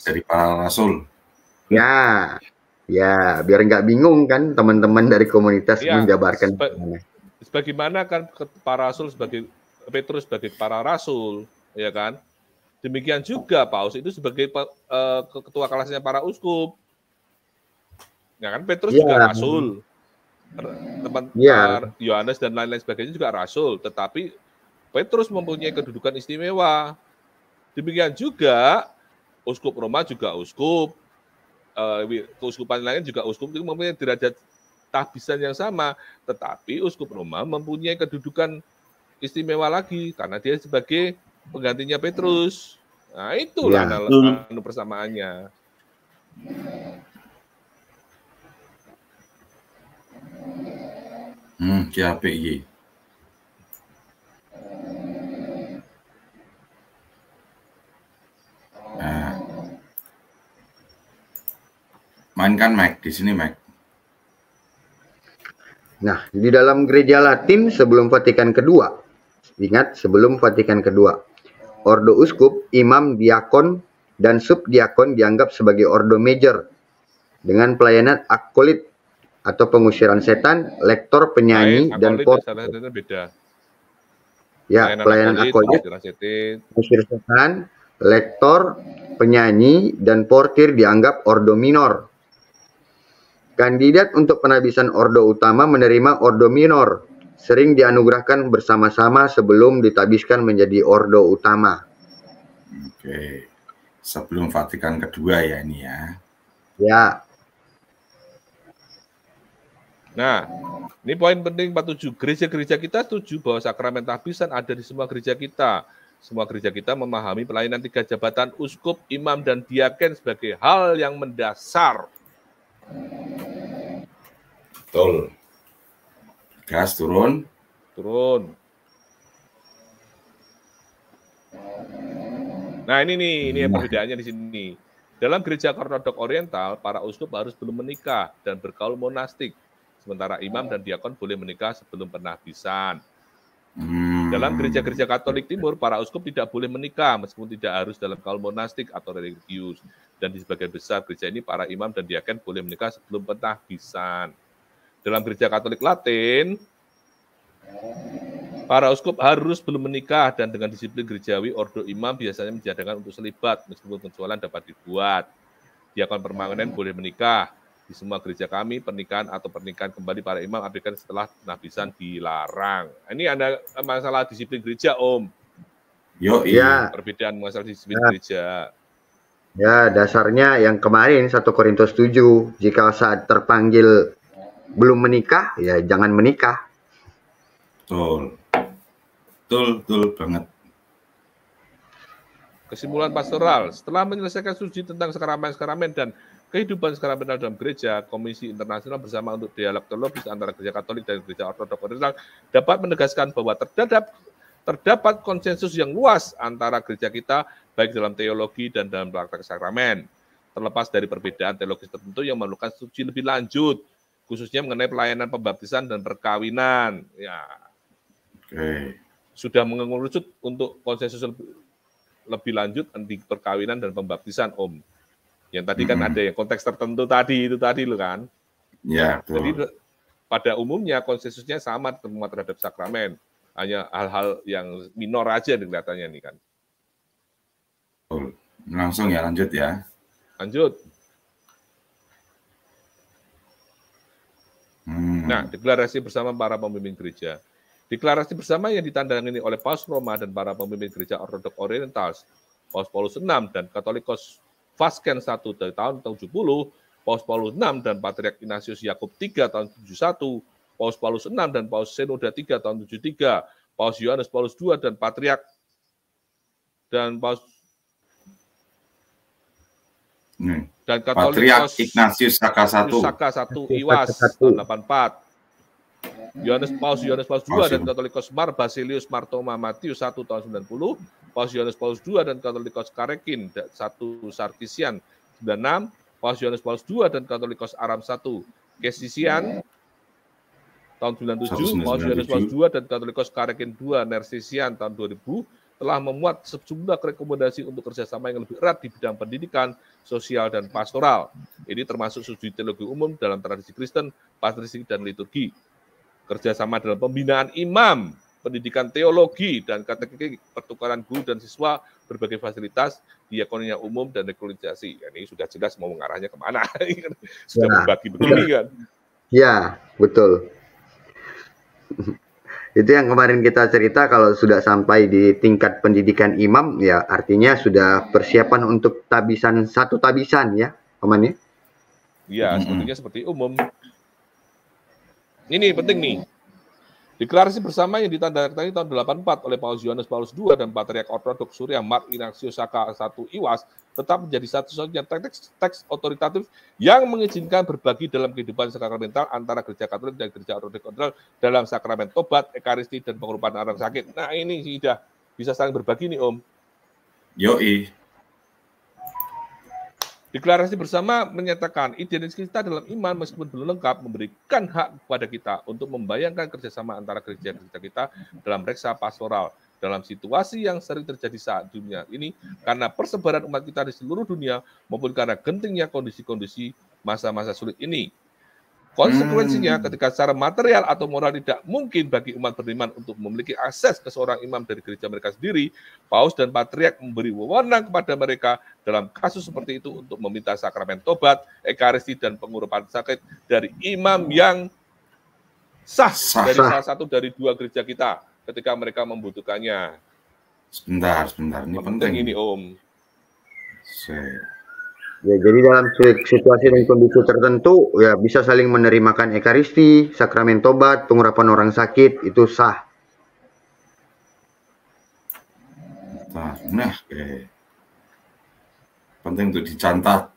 dari para rasul. Ya, biar nggak bingung kan teman-teman dari komunitas menjabarkan. Sebagaimana kan para rasul sebagai Petrus sebagai para rasul, ya kan? Demikian juga paus itu sebagai ketua kelasnya para uskup. Ya kan Petrus juga rasul. Teman Yohanes dan lain-lain sebagainya juga rasul, tetapi Petrus mempunyai kedudukan istimewa. Demikian juga uskup Roma juga uskup, keuskupan lain juga uskup itu mempunyai derajat tahbisan yang sama, tetapi uskup Roma mempunyai kedudukan istimewa lagi karena dia sebagai penggantinya Petrus. Nah, itulah persamaannya. KPI. Nah, mainkan Mac di sini Mac. Nah, di dalam gereja Latin sebelum Vatikan kedua, ingat sebelum Vatikan kedua, ordo uskup, imam, diakon, dan subdiakon dianggap sebagai ordo major dengan pelayanan akolit atau pengusiran setan, lektor, penyanyi, dan beda. Ya, pelayanan akolit, pengusir setan, lektor, penyanyi, dan portir dianggap ordo minor. Kandidat untuk penabisan ordo utama menerima ordo minor, sering dianugerahkan bersama-sama sebelum ditabiskan menjadi ordo utama. Oke, sebelum Vatikan kedua ya ini ya. Ya. Nah, ini poin penting 47. Gereja-gereja kita setuju bahwa sakramen tahbisan ada di semua gereja kita. Semua gereja kita memahami pelayanan 3 jabatan uskup, imam, dan diaken sebagai hal yang mendasar. Betul. Gas turun. Turun. Nah, ini perbedaannya di sini. Dalam gereja ortodok oriental, para uskup harus belum menikah dan bergaul monastik. Sementara imam dan diakon boleh menikah sebelum penahbisan. Dalam gereja-gereja Katolik Timur, para uskup tidak boleh menikah meskipun tidak harus dalam gaul monastik atau religius. Dan di sebagian besar gereja ini, para imam dan diaken boleh menikah sebelum penahbisan. Dalam gereja Katolik Latin, para uskup harus belum menikah dan dengan disiplin gerejawi, ordo imam biasanya menjadikan untuk selibat meskipun penjualan dapat dibuat. Diakon permanen boleh menikah. Di semua gereja kami, pernikahan atau pernikahan kembali para imam abdikan setelah penahbisan dilarang. Ini ada masalah disiplin gereja, Om. Ya. Perbedaan masalah disiplin gereja. Ya, dasarnya yang kemarin 1 Korintus 7, jika saat terpanggil belum menikah, ya jangan menikah. Betul banget. Kesimpulan pastoral, setelah menyelesaikan studi tentang sakramen-sakramen dan kehidupan sakramental dalam gereja, Komisi Internasional bersama untuk dialog teologis antara gereja Katolik dan gereja Ortodok Oriental dapat menegaskan bahwa terdapat konsensus yang luas antara gereja kita, baik dalam teologi dan dalam praktek sakramen, terlepas dari perbedaan teologis tertentu yang memerlukan studi lebih lanjut, khususnya mengenai pelayanan pembaptisan dan perkawinan. Ya, sudah mengerucut untuk konsensus lebih lanjut di perkawinan dan pembaptisan, Om. Yang tadi kan ada yang konteks tertentu tadi loh kan. Ya, betul. Jadi pada umumnya konsensusnya sama semua terhadap sakramen. Hanya hal-hal yang minor aja kelihatannya nih kan. Langsung ya, lanjut ya. Lanjut. Nah, deklarasi bersama para pemimpin gereja. Deklarasi bersama yang ditandangani oleh Paus Roma dan para pemimpin gereja Ortodok Oriental, Paus Paulus VI dan Katolikos Vatikan I dari tahun 70, Paus Paulus VI dan Patriark Ignatius Yakub III tahun 71, Paus Paulus VI dan Paus Senoda III tahun 73, Paus Yohanes Paulus II dan Patriark dan Paus dan Patriark Ignatius Saka I Iwas tahun 84. Paus Yohanes Paulus II dan Katolikos Mar Basilius Martoma Matius 1 tahun 90, Paus Yohanes Paulus II dan Katolikos Karekin 1 Sarkisian 96, Paus Yohanes Paulus II dan Katolikos Aram 1 Kesisian tahun 97, Paus Yohanes Paulus II dan Katolikos Karekin 2 Nersisian tahun 2000 telah memuat sejumlah rekomendasi untuk kerjasama yang lebih erat di bidang pendidikan, sosial, dan pastoral. Ini termasuk studi teologi umum dalam tradisi Kristen, patristik, dan liturgi. Kerjasama dalam pembinaan imam, pendidikan teologi, dan kategori pertukaran guru dan siswa, berbagai fasilitas, diakonia umum, dan rekrutisasi. Ya, ini sudah jelas mau mengarahnya kemana. Sudah berbagi begini kan. Ya, betul. Itu yang kemarin kita cerita, kalau sudah sampai di tingkat pendidikan imam, ya artinya sudah persiapan untuk satu tabisan ya, Paman ya? Iya, sebetulnya seperti umum. Ini penting nih. Deklarasi bersama yang ditandatangani tahun 84 oleh Paus Yohanes Paulus II dan Patriark Ortodoks Suriah Mark Ignatius Saka I Iwas tetap menjadi satu-satunya teks otoritatif yang mengizinkan berbagi dalam kehidupan sakramental antara gereja Katolik dan gereja Ortodoks dalam sakramen tobat, ekaristi, dan pengurban orang sakit. Nah ini sudah bisa saling berbagi nih Om. Yoi. Deklarasi bersama menyatakan identitas kita dalam iman meskipun belum lengkap memberikan hak kepada kita untuk membayangkan kerjasama antara gereja-gereja kita dalam reksa pastoral dalam situasi yang sering terjadi saat dunia ini karena persebaran umat kita di seluruh dunia maupun karena gentingnya kondisi-kondisi masa-masa sulit ini. Konsekuensinya ketika secara material atau moral tidak mungkin bagi umat beriman untuk memiliki akses ke seorang imam dari gereja mereka sendiri, Paus dan Patriark memberi wewenang kepada mereka dalam kasus seperti itu untuk meminta sakramen tobat, ekaristi, dan pengurapan sakit dari imam yang sah dari salah satu dari dua gereja kita ketika mereka membutuhkannya. Sebentar, ini penting ini Om. Ya, jadi dalam situasi dan kondisi tertentu, ya bisa saling menerimakan ekaristi, sakramen tobat, pengurapan orang sakit, itu sah. Nah, penting untuk dicatat.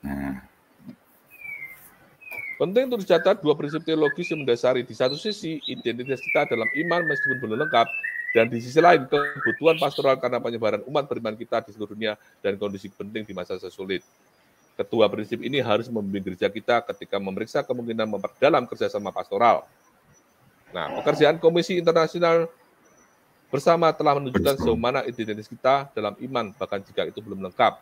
Penting untuk dicatat dua prinsip teologis yang mendasari. Di satu sisi, identitas kita dalam iman meskipun belum lengkap, dan di sisi lain, kebutuhan pastoral karena penyebaran umat beriman kita di seluruh dunia dan kondisi penting di masa sulit. Kedua prinsip ini harus membimbing gereja kita ketika memeriksa kemungkinan memperdalam kerjasama pastoral. Nah, pekerjaan Komisi Internasional bersama telah menunjukkan sejauh mana identitas kita dalam iman, bahkan jika itu belum lengkap.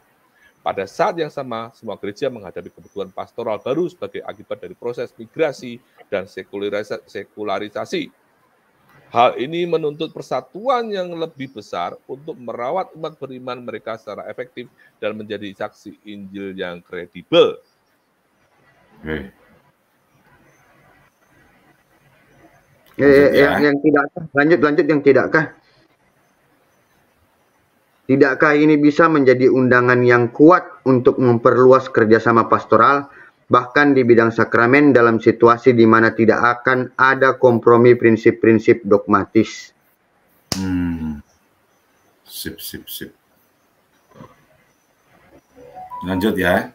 Pada saat yang sama, semua gereja menghadapi kebutuhan pastoral baru sebagai akibat dari proses migrasi dan sekularisasi. Hal ini menuntut persatuan yang lebih besar untuk merawat umat beriman mereka secara efektif dan menjadi saksi Injil yang kredibel. Yang tidakkah? Lanjut yang tidakkah? Tidakkah ini bisa menjadi undangan yang kuat untuk memperluas kerjasama pastoral, bahkan di bidang sakramen dalam situasi di mana tidak akan ada kompromi prinsip-prinsip dogmatis? Sip. Lanjut ya.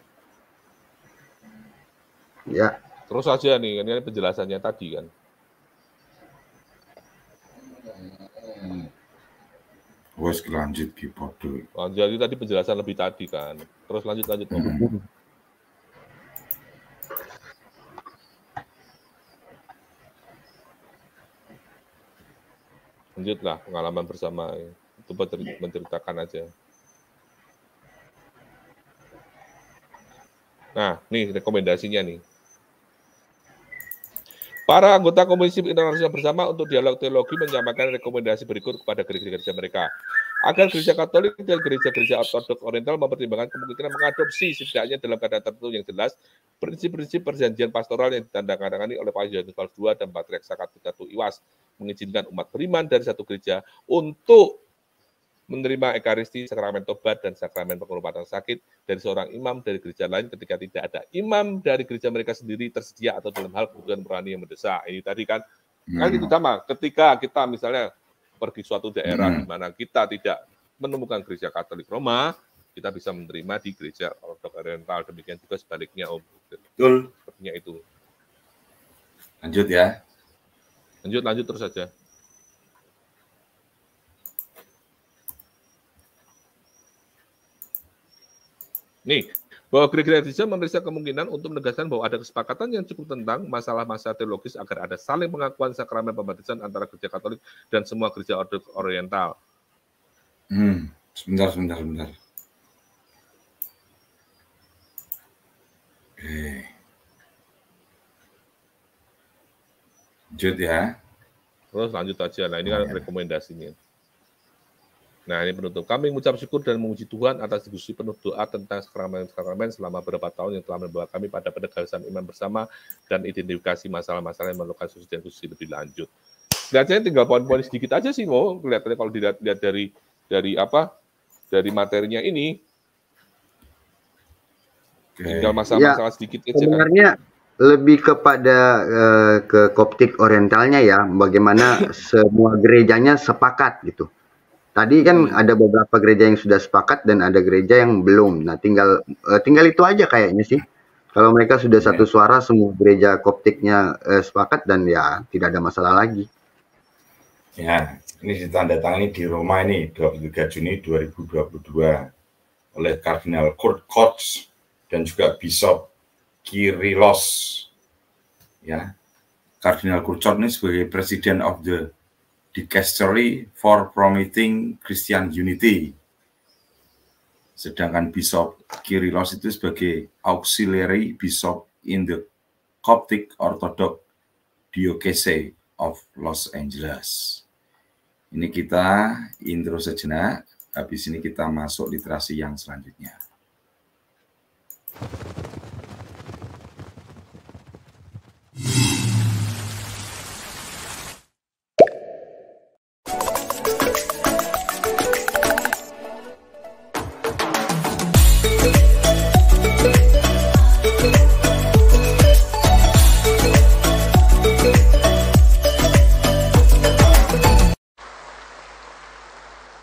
Ya. Terus aja nih, ini penjelasannya tadi kan. Wes lanjut ki podo. Jadi tadi penjelasan lebih tadi kan. Terus lanjut. Lanjutlah pengalaman bersama itu menceritakan aja. Nah, nih rekomendasinya nih. Para anggota Komisi Internasional bersama untuk dialog teologi menyampaikan rekomendasi berikut kepada gereja-gereja mereka. Agar gereja Katolik dan gereja-gereja Ortodoks Oriental mempertimbangkan kemungkinan mengadopsi setidaknya dalam keadaan tertentu yang jelas prinsip-prinsip perjanjian pastoral yang ditandatangani oleh Paus Yohanes Paulus II dan Patriark Saka I Iwas, mengizinkan umat beriman dari satu gereja untuk menerima ekaristi, sakramen tobat, dan sakramen pengobatan sakit dari seorang imam dari gereja lain ketika tidak ada imam dari gereja mereka sendiri tersedia atau dalam hal kebutuhan rohani yang mendesak. Ini tadi kan itu sama. Ketika kita misalnya pergi suatu daerah di mana kita tidak menemukan gereja Katolik Roma, kita bisa menerima di gereja Ortodoks Oriental. Demikian juga sebaliknya, Om. Betul. Sepertinya itu. Lanjut ya. Lanjut terus saja. Nih, bahwa gereja memeriksa kemungkinan untuk menegaskan bahwa ada kesepakatan yang cukup tentang masalah-masalah teologis agar ada saling pengakuan sakramen pembaptisan antara gereja Katolik dan semua gereja Ortodoks Oriental. Sebentar. Lanjut ya. Terus lanjut aja. Nah, ini kan rekomendasinya. Nah, ini penutup. Kami mengucap syukur dan memuji Tuhan atas diskusi penuh doa tentang sakramen-sakramen selama beberapa tahun yang telah membawa kami pada penegasan iman bersama dan identifikasi masalah-masalah yang memerlukan diskusi lebih lanjut. Kelihatannya tinggal poin-poin sedikit aja sih, Mo. Kelihatannya kalau dilihat dari materinya ini. Tinggal masalah-masalah sedikit aja. Sebenarnya lebih kepada ke Koptik Orientalnya ya, bagaimana semua gerejanya sepakat gitu. Tadi kan ada beberapa gereja yang sudah sepakat dan ada gereja yang belum. Nah, tinggal itu aja kayaknya sih. Kalau mereka sudah satu suara, semua gereja Koptiknya sepakat dan ya tidak ada masalah lagi. Ya, ini ditandatangani di Roma ini 23 Juni 2022 oleh Kardinal Kurt Koch dan juga Bishop Kyrillos. Ya, Kardinal Kurt Koch ini sebagai President of the Dicastery for Promoting Christian Unity. Sedangkan Bishop Kyrillos itu sebagai Auxiliary Bishop in the Coptic Orthodox Diocese of Los Angeles. Ini kita intro sejenak, habis ini kita masuk literasi yang selanjutnya.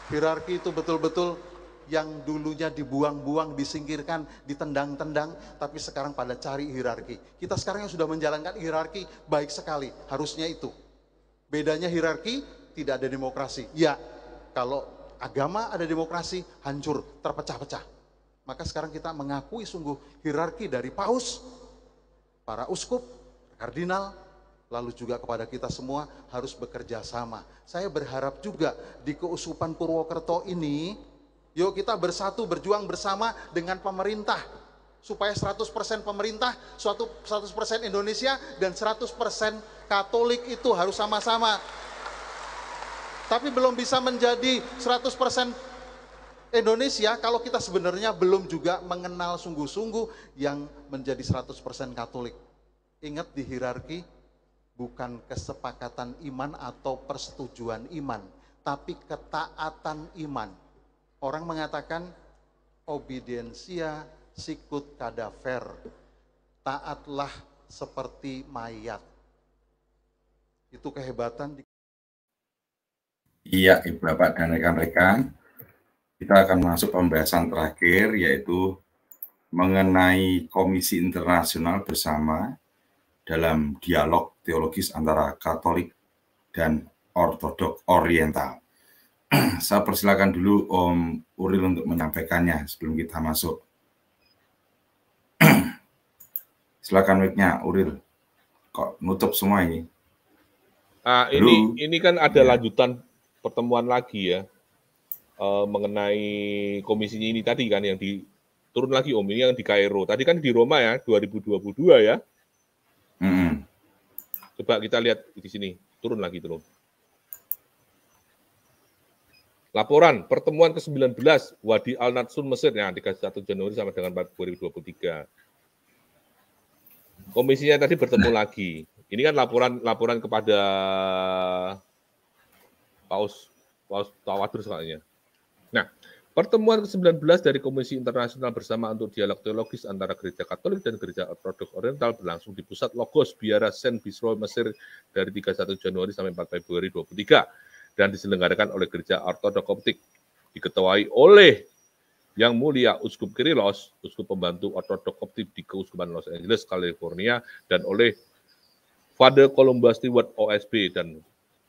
Hierarki itu betul-betul yang dulunya dibuang-buang, disingkirkan, ditendang-tendang, tapi sekarang pada cari hierarki. Kita sekarang yang sudah menjalankan hierarki baik sekali, harusnya itu. Bedanya hierarki, tidak ada demokrasi. Ya, kalau agama ada demokrasi, hancur, terpecah-pecah. Maka sekarang kita mengakui sungguh hierarki dari paus, para uskup, kardinal, lalu juga kepada kita semua harus bekerja sama. Saya berharap juga di Keuskupan Purwokerto ini, yuk kita bersatu, berjuang bersama dengan pemerintah. Supaya 100% pemerintah, 100% Indonesia, dan 100% Katolik itu harus sama-sama. Tapi belum bisa menjadi 100% Indonesia kalau kita sebenarnya belum juga mengenal sungguh-sungguh yang menjadi 100% Katolik. Ingat di hierarki, bukan kesepakatan iman atau persetujuan iman, tapi ketaatan iman. Orang mengatakan obediensia sicut cadaver, taatlah seperti mayat. Itu kehebatan. Iya, Ibu Bapak dan rekan-rekan, kita akan masuk pembahasan terakhir, yaitu mengenai Komisi Internasional bersama dalam dialog teologis antara Katolik dan Ortodoks Oriental. Saya persilakan dulu Om Uril untuk menyampaikannya sebelum kita masuk. Silakan mic-nya Uril. Kok nutup semua ini? Ini kan ada lanjutan pertemuan lagi ya, mengenai komisinya ini tadi kan yang turun lagi Om, ini yang di Kairo. Tadi kan di Roma ya, 2022 ya. Coba kita lihat di sini, turun lagi terus. Laporan pertemuan ke-19 Wadi Al-Natsun Mesir yang 31 Januari sampai dengan 4 2023. Komisinya tadi bertemu lagi. Ini kan laporan kepada Paus Tawadur soalnya. Nah, pertemuan ke-19 dari Komisi Internasional bersama untuk dialog teologis antara Gereja Katolik dan Gereja Ortodoks Oriental berlangsung di pusat Logos Biara Saint Bisro Mesir dari 31 Januari sampai 4 Februari 2023 dan diselenggarakan oleh Gereja Ortodoks Koptik. diketuai oleh Yang Mulia Uskup Kyrillos, Uskup Pembantu Ortodok Koptik di Keuskupan Los Angeles, California, dan oleh Father Columbus Stewart OSB dan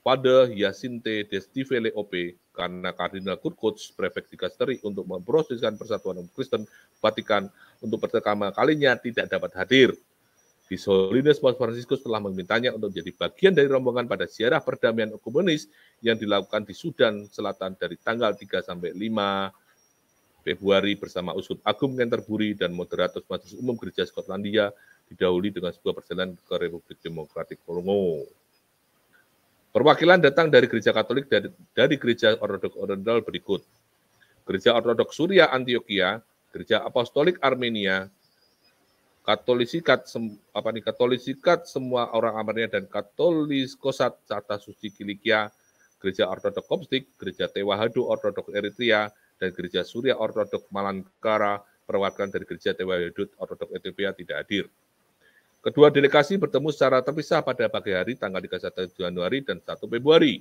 Father Hyacinthe Destivelle OP, karena Kardinal Kurt Koch, prefek dikasteri untuk memproseskan Persatuan Umat Kristen Vatikan untuk pertama kalinya tidak dapat hadir. His Holiness Pope Franciscus telah memintanya untuk menjadi bagian dari rombongan pada ziarah perdamaian ekumenis yang dilakukan di Sudan Selatan dari tanggal 3 sampai 5 Februari bersama Uskup Agung Canterbury dan moderator Majelis Umum Gereja Skotlandia, didahului dengan sebuah perjalanan ke Republik Demokratik Kongo. Perwakilan datang dari Gereja Katolik dari Gereja Ortodok Oriental berikut: Gereja Ortodok Suria Antioquia, Gereja Apostolik Armenia, Katolisikat semua orang Armenia dan Katoliskosat Sata Suci Kilikia, Gereja Ortodok Koptik, Gereja Tewahadu Ortodok Eritrea, dan Gereja Suria Ortodok Malankara. Perwakilan dari Gereja Tewahadu Ortodok Ethiopia tidak hadir. Kedua delegasi bertemu secara terpisah pada pagi hari tanggal 31 Januari dan 1 Februari.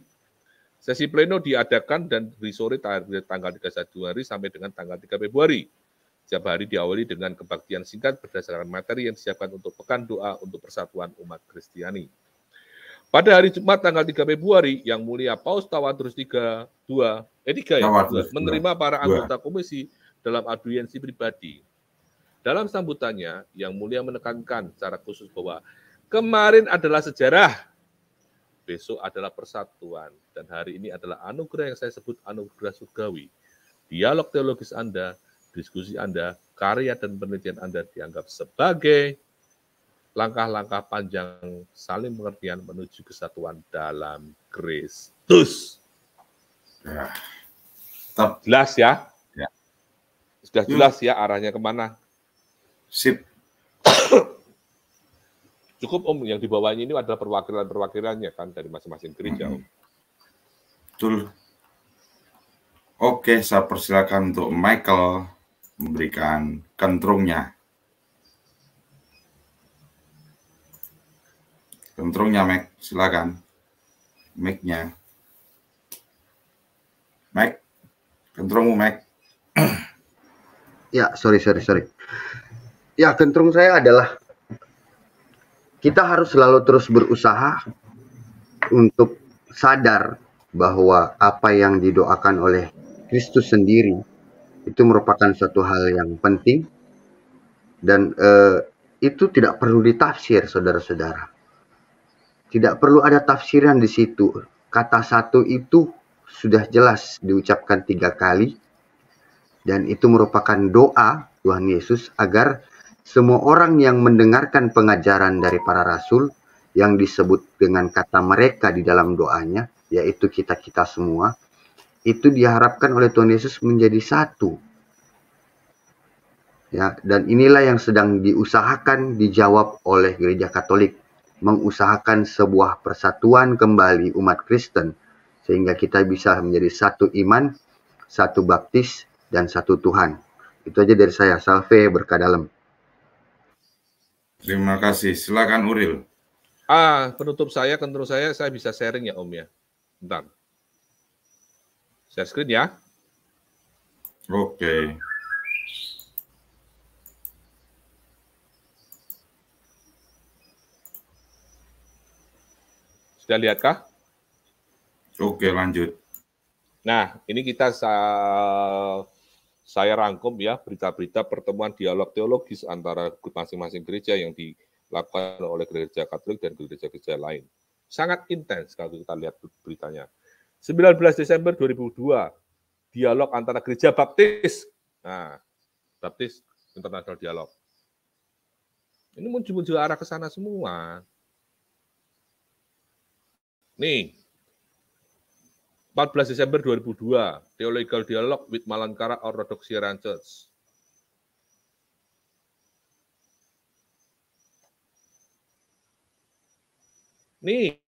Sesi pleno diadakan dan di sore tanggal 31 Januari sampai dengan tanggal 3 Februari. Setiap hari diawali dengan kebaktian singkat berdasarkan materi yang disiapkan untuk pekan doa untuk persatuan umat Kristiani. Pada hari Jumat tanggal 3 Februari, Yang Mulia Paus Tawadros III menerima para anggota komisi dalam audiensi pribadi. Dalam sambutannya, Yang Mulia menekankan secara khusus bahwa kemarin adalah sejarah, besok adalah persatuan, dan hari ini adalah anugerah yang saya sebut anugerah surgawi. Dialog teologis Anda, diskusi Anda, karya dan penelitian Anda dianggap sebagai langkah-langkah panjang saling pengertian menuju kesatuan dalam Kristus. Ya. Jelas ya? Ya. Sudah jelas ya arahnya kemana? Sip. Cukup Om, yang di bawahnya ini adalah perwakilan-perwakilannya kan dari masing-masing gereja Om. Betul. Oke, saya persilakan untuk Michael memberikan kentrungnya. Kentrungnya, Mac. Silakan. Mic-nya. Mac. Kentrungmu, Mac. Ya, sorry. Ya, kentrung saya adalah kita harus selalu terus berusaha untuk sadar bahwa apa yang didoakan oleh Kristus sendiri itu merupakan suatu hal yang penting dan itu tidak perlu ditafsir, saudara-saudara. Tidak perlu ada tafsiran di situ. Kata satu itu sudah jelas diucapkan 3 kali dan itu merupakan doa Tuhan Yesus agar semua orang yang mendengarkan pengajaran dari para rasul yang disebut dengan kata mereka di dalam doanya, yaitu kita-kita semua, itu diharapkan oleh Tuhan Yesus menjadi satu. Ya, dan inilah yang sedang diusahakan dijawab oleh Gereja Katolik, mengusahakan sebuah persatuan kembali umat Kristen sehingga kita bisa menjadi satu iman, satu baptis, dan satu Tuhan. Itu aja dari saya. Salve, berkah dalam. Terima kasih. Silakan Uril. Penutup saya, kentrung saya bisa sharing ya Om ya. Bentar. Share screen ya. Oke. Sudah lihatkah? Oke, lanjut. Nah, ini saya rangkum ya berita-berita pertemuan dialog teologis antara masing-masing gereja yang dilakukan oleh Gereja Katolik dan gereja-gereja lain. Sangat intens kalau kita lihat beritanya. 19 Desember 2002, dialog antara Gereja Baptis. Nah, Baptis International Dialog. Ini muncul arah ke sana semua. Nih, 14 Desember 2002, Theological Dialogue with Malankara Orthodox Syrian Church. Nih,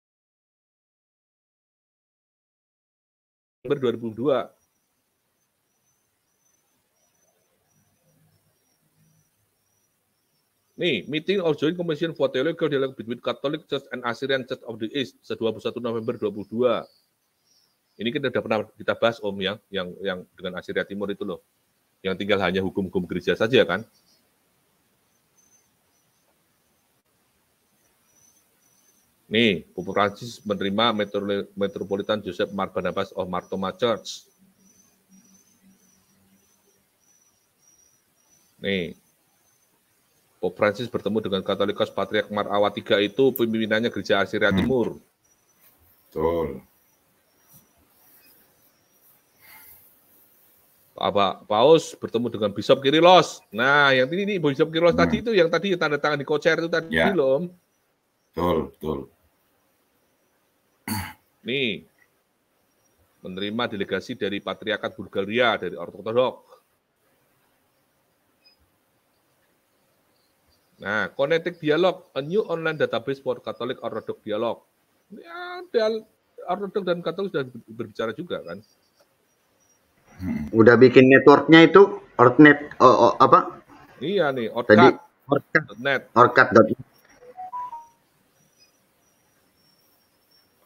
Desember 2002. Nih, Meeting of Joint Commission for Theological Dialogue between Catholic Church and Assyrian Church of the East, 21 November 2022. Ini kita sudah pernah kita bahas Om yang dengan Assyria Timur itu loh. Yang tinggal hanya hukum-hukum gereja saja kan. Nih, Pope Francis menerima Metropolitan Joseph Barnabas of Martoma Church. Nih, Pope Francis bertemu dengan Katolikos Patriark Mar Awa III itu pimpinannya gereja Assyria Timur. Betul. Paus bertemu dengan Bishop Kyrillos. Nah, yang ini Bishop Kyrillos tadi itu yang tadi tanda tangan di co-chair itu tadi loh, Om. Betul. Nih, menerima delegasi dari Patriarkat Bulgaria, dari Ortodok. Nah, Connected Dialog, a new online database for Catholic Orthodox Dialog. Ya, Ortodok dan Katolik sudah berbicara juga kan. Udah bikin networknya itu Ortnet apa? Iya nih, Tadi Orcat.net. Orcat.net.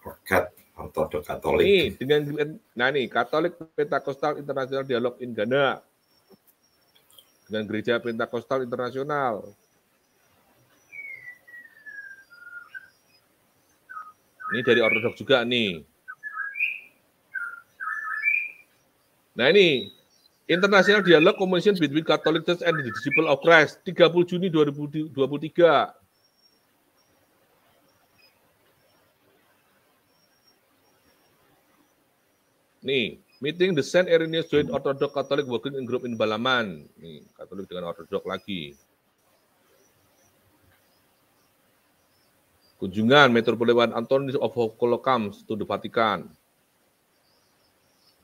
Orcat Ortodok Katolik. Nih, nah nih, Katolik Pentakostal International Dialog in Ghana. Dengan Gereja Pentakostal Internasional. Ini dari Ortodok juga nih. Nah ini, International Dialogue Commission between Catholic Church and the Disciples of Christ, 30 Juni 2023. Nih, meeting the Saint Irenaeus Joint Orthodox Catholic Working Group in Balaman. Nih, Katolik dengan Ortodok lagi. Kunjungan Metropolitan Antonius of Holocauns to the Vatican.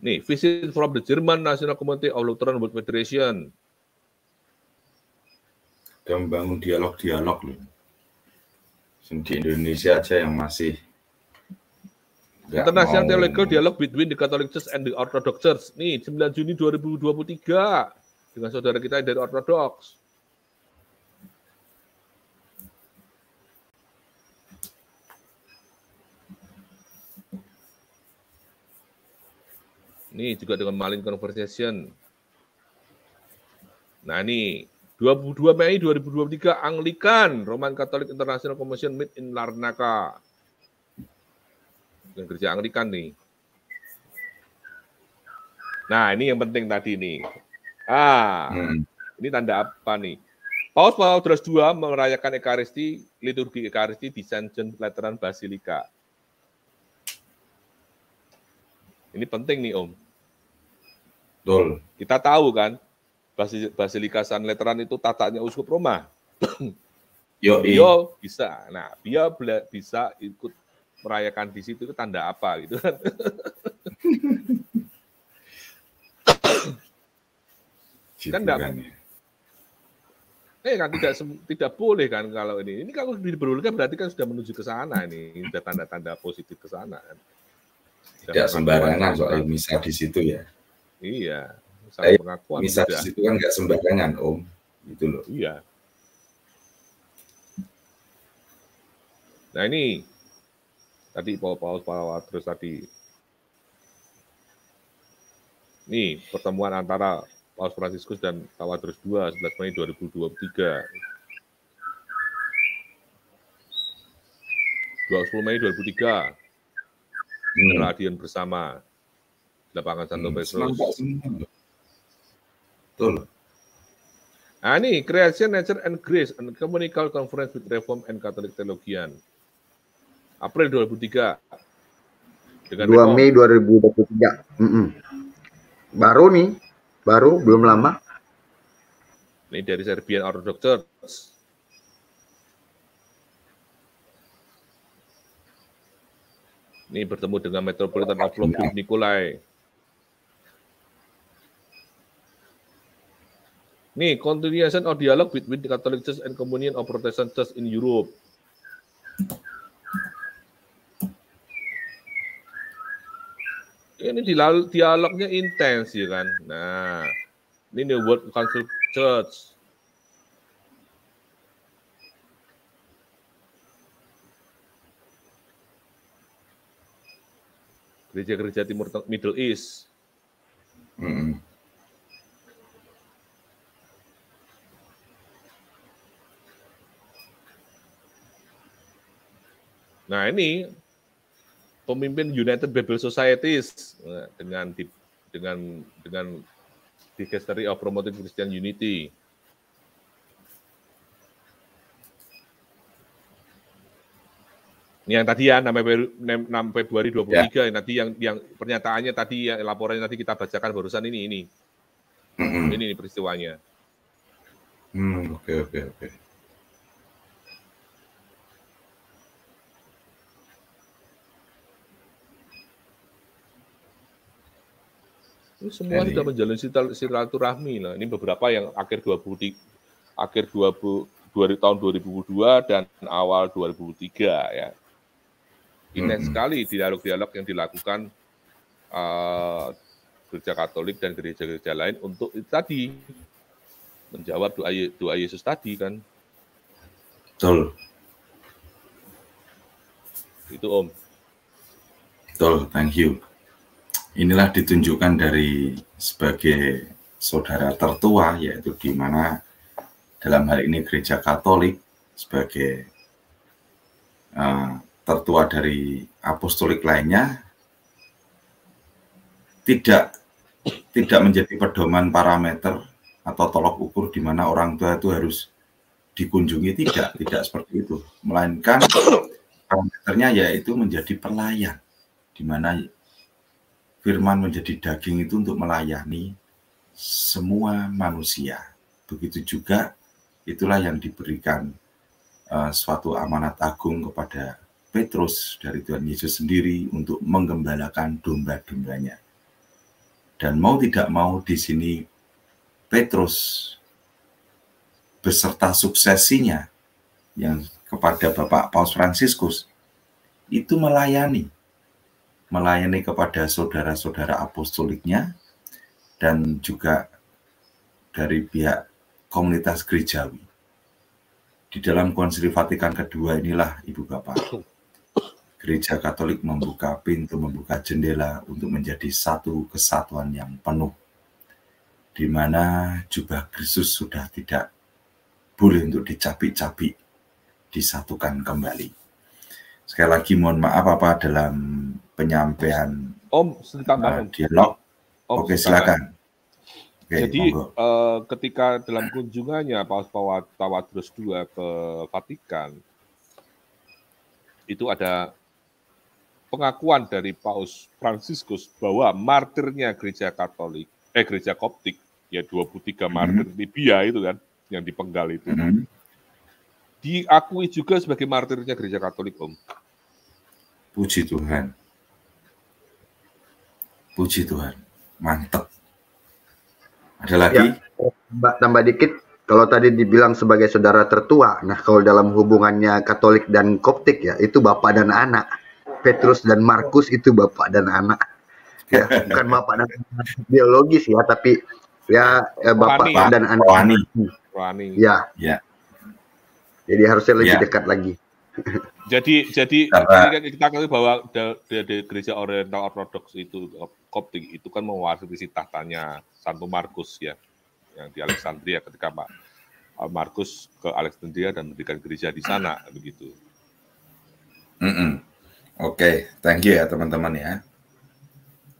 Nih, visit from the German National Committee of Lutheran World Federation. Kita membangun dialog-dialog loh. Di Indonesia aja yang masih International Theological Dialogue between the Catholic Church and the Orthodox Church. Nih, 9 Juni 2023 dengan saudara kita dari Orthodox. Ini juga dengan Malin Conversation. Nah ini, 22 Mei 2023, Anglican, Roman Catholic International Commission meet in Larnaca. Dengan gereja Anglican nih. Nah ini yang penting tadi nih. Ini tanda apa nih? Paus Paulus II merayakan Ekaristi, liturgi Ekaristi di St. John Lateran Basilica. Ini penting nih Om. Betul. Kita tahu kan, Basilika San Lateran itu tatanya Uskup Roma. Beliau bisa. Nah, dia bisa ikut merayakan di situ itu tanda apa gitu kan? Kan tidak boleh kan kalau ini. Ini kalau diperbolehkan berarti kan sudah menuju ke sana ini, sudah tanda-tanda positif ke sana kan. Tidak sembarangan soal misa di situ ya. Iya. Misa di situ kan nggak sembarangan Om, gitu loh. Iya. Nah ini tadi Paulus terus tadi. Nih pertemuan antara Paus Fransiskus dan Tawadros II 11 Mei 2023. 20 Mei 2003. Peradian bersama lapangan Santo Petrus. Betul. Nah ini Creation, Nature and Grace, and Communical Conference with Reform and Catholic Theologian. April 2003. 2 Mei 2023. Baru nih, belum lama. Ini dari Serbian Orthodox Church. Ini bertemu dengan Metropolitan of Lvov Nikolai. Nih, continuation of dialogue between the Catholic Church and Communion of Protestant Church in Europe. Ini dialognya intens ya kan. Nah, ini New World Council Church. gereja-gereja Middle East. Nah, ini pemimpin United Bible Societies dengan Dicastery of Promoting Christian Unity. Ini yang tadi ya 6 Februari 23 ya. Nanti yang pernyataannya tadi, yang laporannya tadi kita bacakan barusan ini. Ini peristiwanya. Oke. Ini semua sudah menjalin silaturahmi. Nah, ini beberapa yang akhir tahun 2002 dan awal 2003 ya. Intens sekali dialog-dialog yang dilakukan gereja Katolik dan gereja-gereja lain untuk itu tadi menjawab doa Yesus tadi kan. Betul. Itu Om. Betul, thank you. Inilah ditunjukkan dari sebagai saudara tertua, yaitu di mana dalam hal ini gereja Katolik sebagai tertua dari apostolik lainnya tidak menjadi pedoman parameter atau tolok ukur di mana orang tua itu harus dikunjungi, tidak seperti itu, melainkan parameternya yaitu menjadi pelayan, di mana firman menjadi daging itu untuk melayani semua manusia. Begitu juga itulah yang diberikan suatu amanat agung kepada Petrus dari Tuhan Yesus sendiri untuk menggembalakan domba-dombanya. Dan mau tidak mau di sini Petrus beserta suksesinya yang kepada Bapak Paus Fransiskus itu melayani kepada saudara-saudara apostoliknya dan juga dari pihak komunitas gerejawi. Di dalam Konsili Vatikan kedua inilah Ibu Bapak, Gereja Katolik membuka pintu, membuka jendela untuk menjadi satu kesatuan yang penuh, di mana jubah Kristus sudah tidak boleh untuk dicapik-capik, disatukan kembali. Sekali lagi mohon maaf apa dalam penyampaian dialog. Oke, silakan. Oke, jadi ketika dalam kunjungannya Paus Tawadros II ke Vatikan, itu ada pengakuan dari Paus Fransiskus bahwa martirnya gereja Katolik, gereja Koptik, ya 23 martir Libya itu kan, yang dipenggal itu, diakui juga sebagai martirnya gereja Katolik, Om. Puji Tuhan. Puji Tuhan. Mantap. Ada lagi? Ya, tambah dikit. Kalau tadi dibilang sebagai saudara tertua, nah kalau dalam hubungannya Katolik dan Koptik ya, itu bapak dan anak. Petrus dan Markus itu bapak dan anak. Ya, bukan bapak dan anak biologis ya, tapi ya bapak Rohani, dan anak. Rohani. Ya. Jadi harusnya lebih dekat lagi. Jadi kita ketahui bahwa di gereja Oriental Orthodox itu Koptik itu kan mewarisi tahtanya Santo Markus ya, yang di Alexandria ketika Pak Markus ke Alexandria dan mendirikan gereja di sana begitu. Oke, thank you ya teman-teman ya.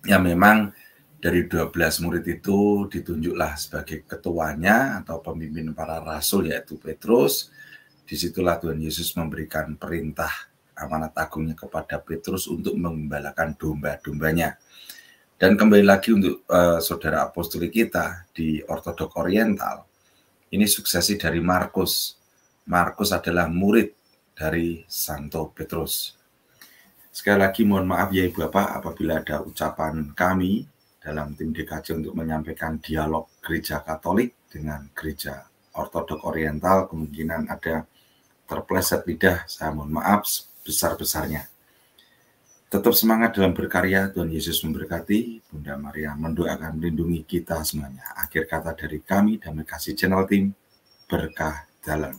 Ya memang dari 12 murid itu ditunjuklah sebagai ketuanya atau pemimpin para rasul yaitu Petrus. Disitulah Tuhan Yesus memberikan perintah amanat agungnya kepada Petrus untuk mengembalakan domba-dombanya. Dan kembali lagi untuk saudara apostolik kita di Ortodok Oriental, ini suksesi dari Markus. Markus adalah murid dari Santo Petrus. Sekali lagi mohon maaf ya Ibu Bapak apabila ada ucapan kami dalam tim DKJ untuk menyampaikan dialog gereja Katolik dengan gereja Ortodok Oriental, kemungkinan ada terpleset lidah, saya mohon maaf sebesar-besarnya. Tetap semangat dalam berkarya, Tuhan Yesus memberkati, Bunda Maria mendoakan melindungi kita semuanya. Akhir kata dari kami, Damai Kasih Channel Team, berkah dalam.